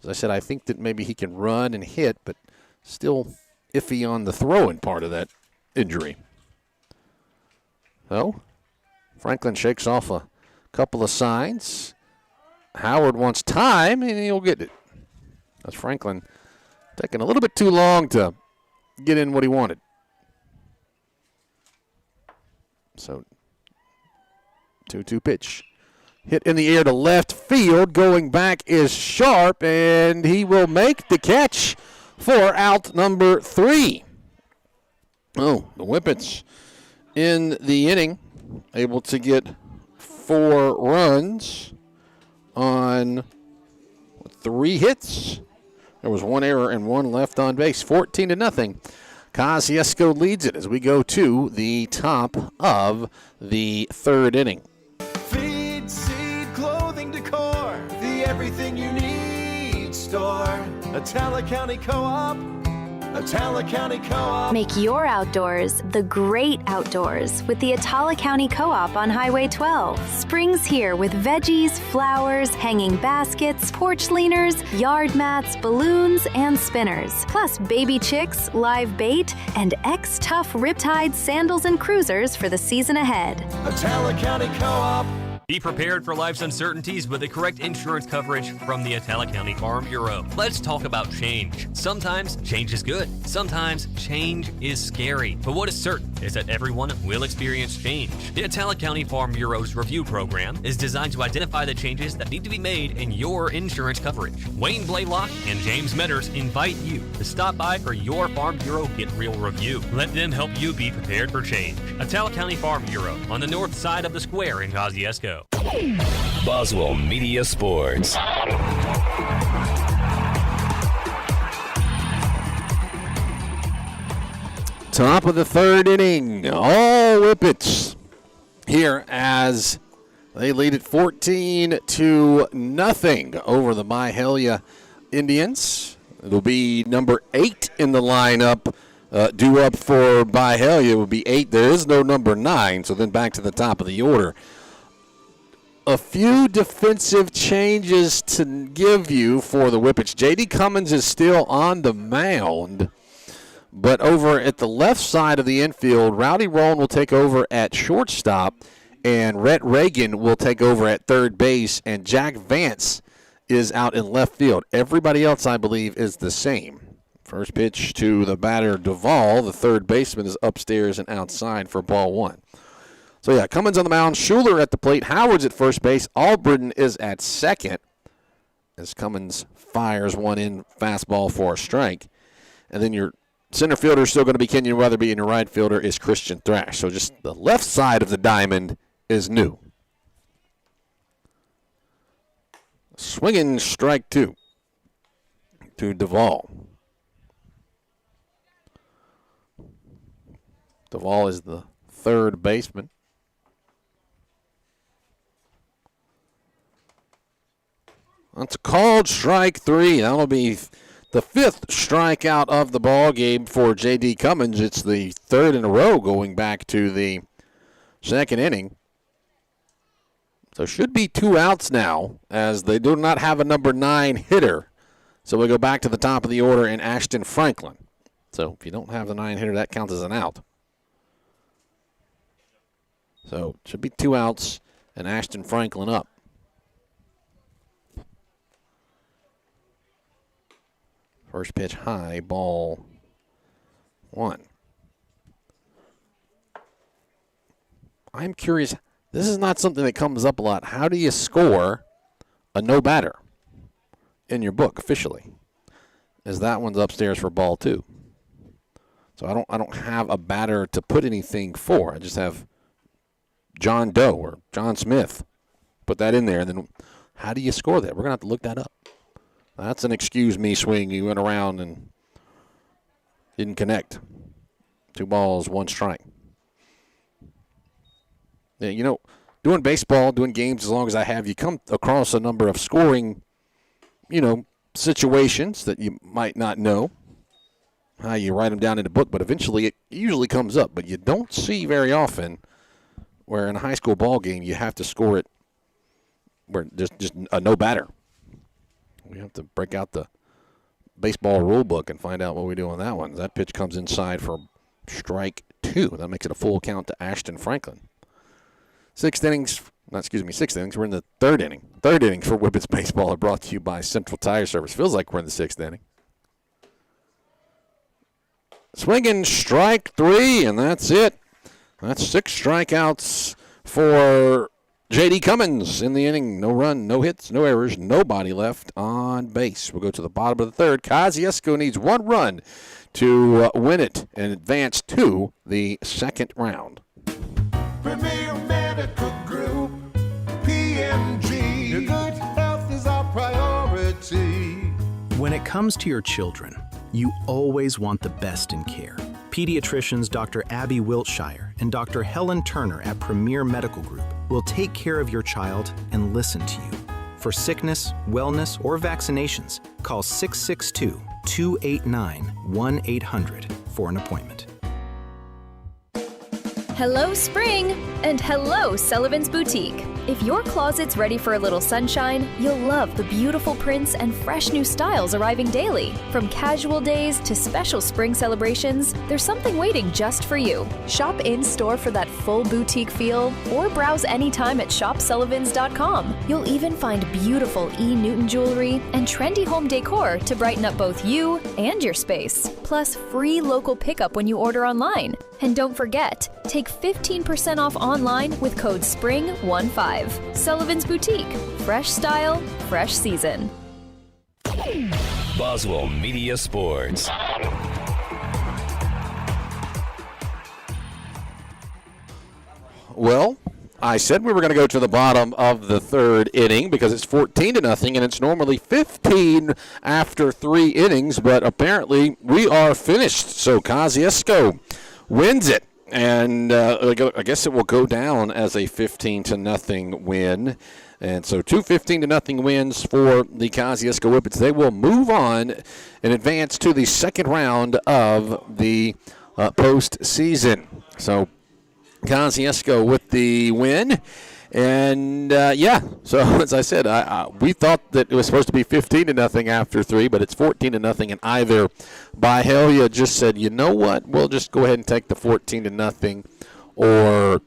As I said, I think that maybe he can run and hit, but still iffy on the throwing part of that injury. So, Franklin shakes off a couple of signs. Howard wants time, and he'll get it. That's Franklin taking a little bit too long to get in what he wanted. So, 2-2 pitch. Hit in the air to left field. Going back is Sharp, and he will make the catch for out number 3. Oh, the Whippets in the inning, able to get 4 runs on 3 hits. There was 1 error and 1 left on base. 14-0. Kosciusko leads it as we go to the top of the 3rd inning. Feed, seed, clothing, decor, the everything you need store. Atala County Co-op. Atala County Co-op. Make your outdoors the great outdoors with the Atala County Co-op on Highway 12. Spring's here with veggies, flowers, hanging baskets, porch leaners, yard mats, balloons, and spinners. Plus baby chicks, live bait, and X-Tough Riptide sandals and cruisers for the season ahead. Atala County Co-op. Be prepared for life's uncertainties with the correct insurance coverage from the Atala County Farm Bureau. Let's talk about change. Sometimes change is good. Sometimes change is scary. But what is certain is that everyone will experience change. The Atala County Farm Bureau's review program is designed to identify the changes that need to be made in your insurance coverage. Wayne Blaylock and James Metters invite you to stop by for your Farm Bureau Get Real review. Let them help you be prepared for change. Atala County Farm Bureau on the north side of the square in Kosciusko. Boswell Media Sports. Top of the 3rd inning. All Whippets here as they lead it 14-0 over the Byhalia Indians. It'll be number 8 in the lineup. Due up for Byhalia. It will be 8. There is no number 9, so then back to the top of the order. A few defensive changes to give you for the Whippets. J.D. Cummins is still on the mound, but over at the left side of the infield, Rowdy Rowan will take over at shortstop, and Rhett Reagan will take over at third base, and Jack Vance is out in left field. Everybody else, I believe, is the same. First pitch to the batter, Duvall. The third baseman is upstairs and outside for ball 1. So, yeah, Cummins on the mound, Schuler at the plate, Howard's at first base, Albritton is at second as Cummins fires one in, fastball for a strike. And then your center fielder is still going to be Kenyon Weatherby, and your right fielder is Christian Thrash. So just the left side of the diamond is new. Swinging strike 2 to Duvall. Duvall is the third baseman. That's called strike 3. That'll be the 5th strikeout of the ball game for J.D. Cummins. It's the 3rd in a row going back to the 2nd inning. So should be 2 outs now as they do not have a number 9 hitter. So we go back to the top of the order in Ashton Franklin. So if you don't have the 9 hitter, that counts as an out. So it should be 2 outs and Ashton Franklin up. First pitch high, ball 1. I'm curious, this is not something that comes up a lot. How do you score a no batter in your book officially? As that one's upstairs for ball 2. So I don't have a batter to put anything for. I just have John Doe or John Smith. Put that in there, and then how do you score that? We're going to have to look that up. That's an excuse me swing. You went around and didn't connect. 2 balls, 1 strike. Yeah, doing baseball, doing games as long as I have, you come across a number of scoring, situations that you might not know how you write them down in the book, but eventually it usually comes up. But you don't see very often where in a high school ball game you have to score it where just a no batter. We have to break out the baseball rule book and find out what we do on that one. That pitch comes inside for strike 2. That makes it a full count to Ashton Franklin. 6 innings. We're in the 3rd inning. 3rd inning for Whippets baseball are brought to you by Central Tire Service. Feels like we're in the 6th inning. Swinging strike 3, and that's it. That's 6 strikeouts for J.D. Cummins in the inning. No run, no hits, no errors, nobody left on base. We'll go to the bottom of the 3rd. Kosciusko needs 1 run to win it and advance to the 2nd round. Premier Medical Group, PMG. Your good health is our priority. When it comes to your children, you always want the best in care. Pediatricians Dr. Abby Wiltshire and Dr. Helen Turner at Premier Medical Group will take care of your child and listen to you. For sickness, wellness, or vaccinations, call 662-289-1800 for an appointment. Hello, spring! And hello, Sullivan's Boutique. If your closet's ready for a little sunshine, you'll love the beautiful prints and fresh new styles arriving daily. From casual days to special spring celebrations, there's something waiting just for you. Shop in-store for that full boutique feel or browse anytime at shopsullivans.com. You'll even find beautiful E. Newton jewelry and trendy home decor to brighten up both you and your space. Plus free local pickup when you order online. And don't forget, take 15% off online with code SPRING15. Sullivan's Boutique. Fresh style, fresh season. Boswell Media Sports. Well, I said we were going to go to the bottom of the 3rd inning because it's 14-0, and it's normally 15 after 3 innings, but apparently we are finished. So Kosciusko wins it. And I guess it will go down as a 15-0 win. And so 2 15-0 wins for the Kosciusko Whippets. They will move on and advance to the 2nd round of the postseason. So Kosciusko with the win. And, so as I said, we thought that it was supposed to be 15-0 after 3, but it's 14-0, and either Byhalia just said, you know what, we'll just go ahead and take the 14-0, or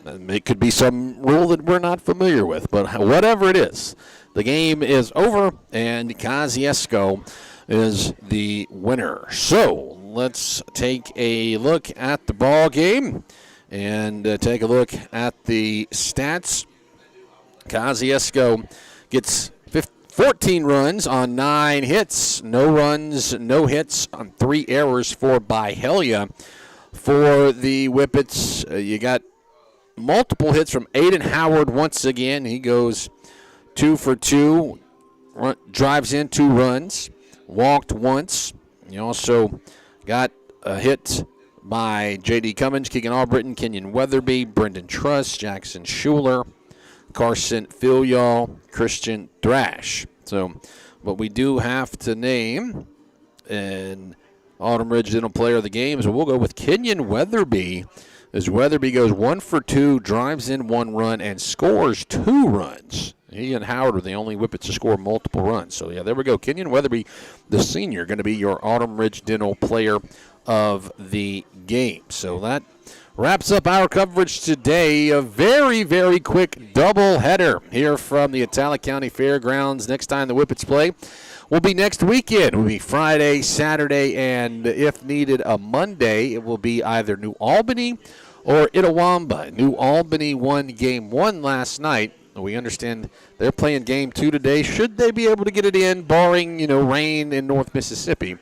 it could be some rule that we're not familiar with. But whatever it is, the game is over, and Kosciusko is the winner. So let's take a look at the ball game. And take a look at the stats. Kosciusko gets 14 runs on 9 hits. No runs, no hits on 3 errors for Byhalia. For the Whippets, you got multiple hits from Aiden Howard once again. He goes 2 for 2, drives in 2 runs, walked once. You also got a hit by J.D. Cummins, Keegan Albritton, Kenyon Weatherby, Brendan Truss, Jackson Schuler, Carson Filial, Christian Thrash. So, but we do have to name an Autumn Ridge Dental Player of the game. So we'll go with Kenyon Weatherby, as Weatherby goes 1 for 2, drives in 1 run, and scores 2 runs. He and Howard are the only Whippets to score multiple runs. So, there we go. Kenyon Weatherby, the senior, going to be your Autumn Ridge Dental Player of the game. So that wraps up our coverage today. A very, very quick doubleheader here from the Italic County Fairgrounds. Next time the Whippets play will be next weekend. It will be Friday, Saturday, and if needed, a Monday. It will be either New Albany or Itawamba. New Albany won Game 1 last night. We understand they're playing Game 2 today. Should they be able to get it in, barring, rain in North Mississippi?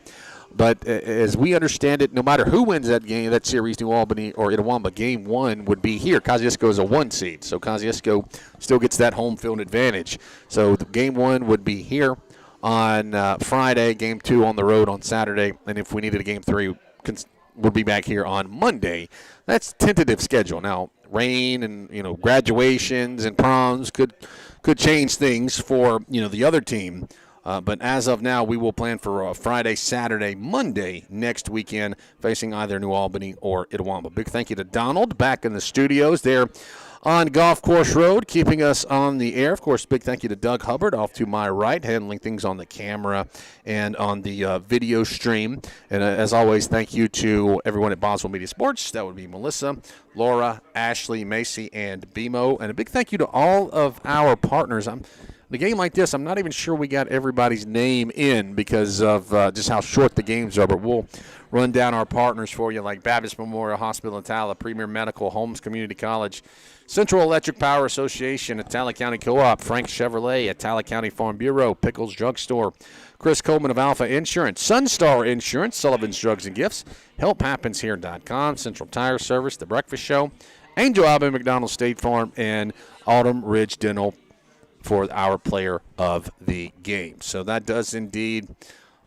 But as we understand it, no matter who wins that game, that series, New Albany or Itawamba, Game 1 would be here. Kosciusko is a 1 seed, so Kosciusko still gets that home field advantage. So the Game 1 would be here on Friday, Game 2 on the road on Saturday, and if we needed a Game 3, we'll be back here on Monday. That's tentative schedule. Now, rain and graduations and proms could change things for the other team. But as of now, we will plan for Friday, Saturday, Monday next weekend, facing either New Albany or Itawamba. Big thank you to Donald back in the studios there on Golf Course Road, keeping us on the air. Of course, big thank you to Doug Hubbard off to my right, handling things on the camera and on the video stream. And as always, thank you to everyone at Boswell Media Sports. That would be Melissa, Laura, Ashley, Macy, and BMO. And a big thank you to all of our partners. The game like this, I'm not even sure we got everybody's name in because of just how short the games are, but we'll run down our partners for you, like Baptist Memorial Hospital, Atala, Premier Medical, Holmes Community College, Central Electric Power Association, Atala County Co-op, Frank Chevrolet, Atala County Farm Bureau, Pickles Drugstore, Chris Coleman of Alpha Insurance, Sunstar Insurance, Sullivan's Drugs and Gifts, HelpHappensHere.com, Central Tire Service, The Breakfast Show, Angel Alvin McDonald State Farm, and Autumn Ridge Dental for our player of the game. So that does indeed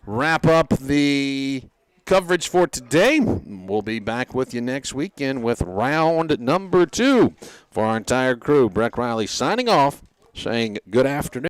wrap up the coverage for today. We'll be back with you next weekend with round number 2 for our entire crew. Breck Riley signing off, saying good afternoon.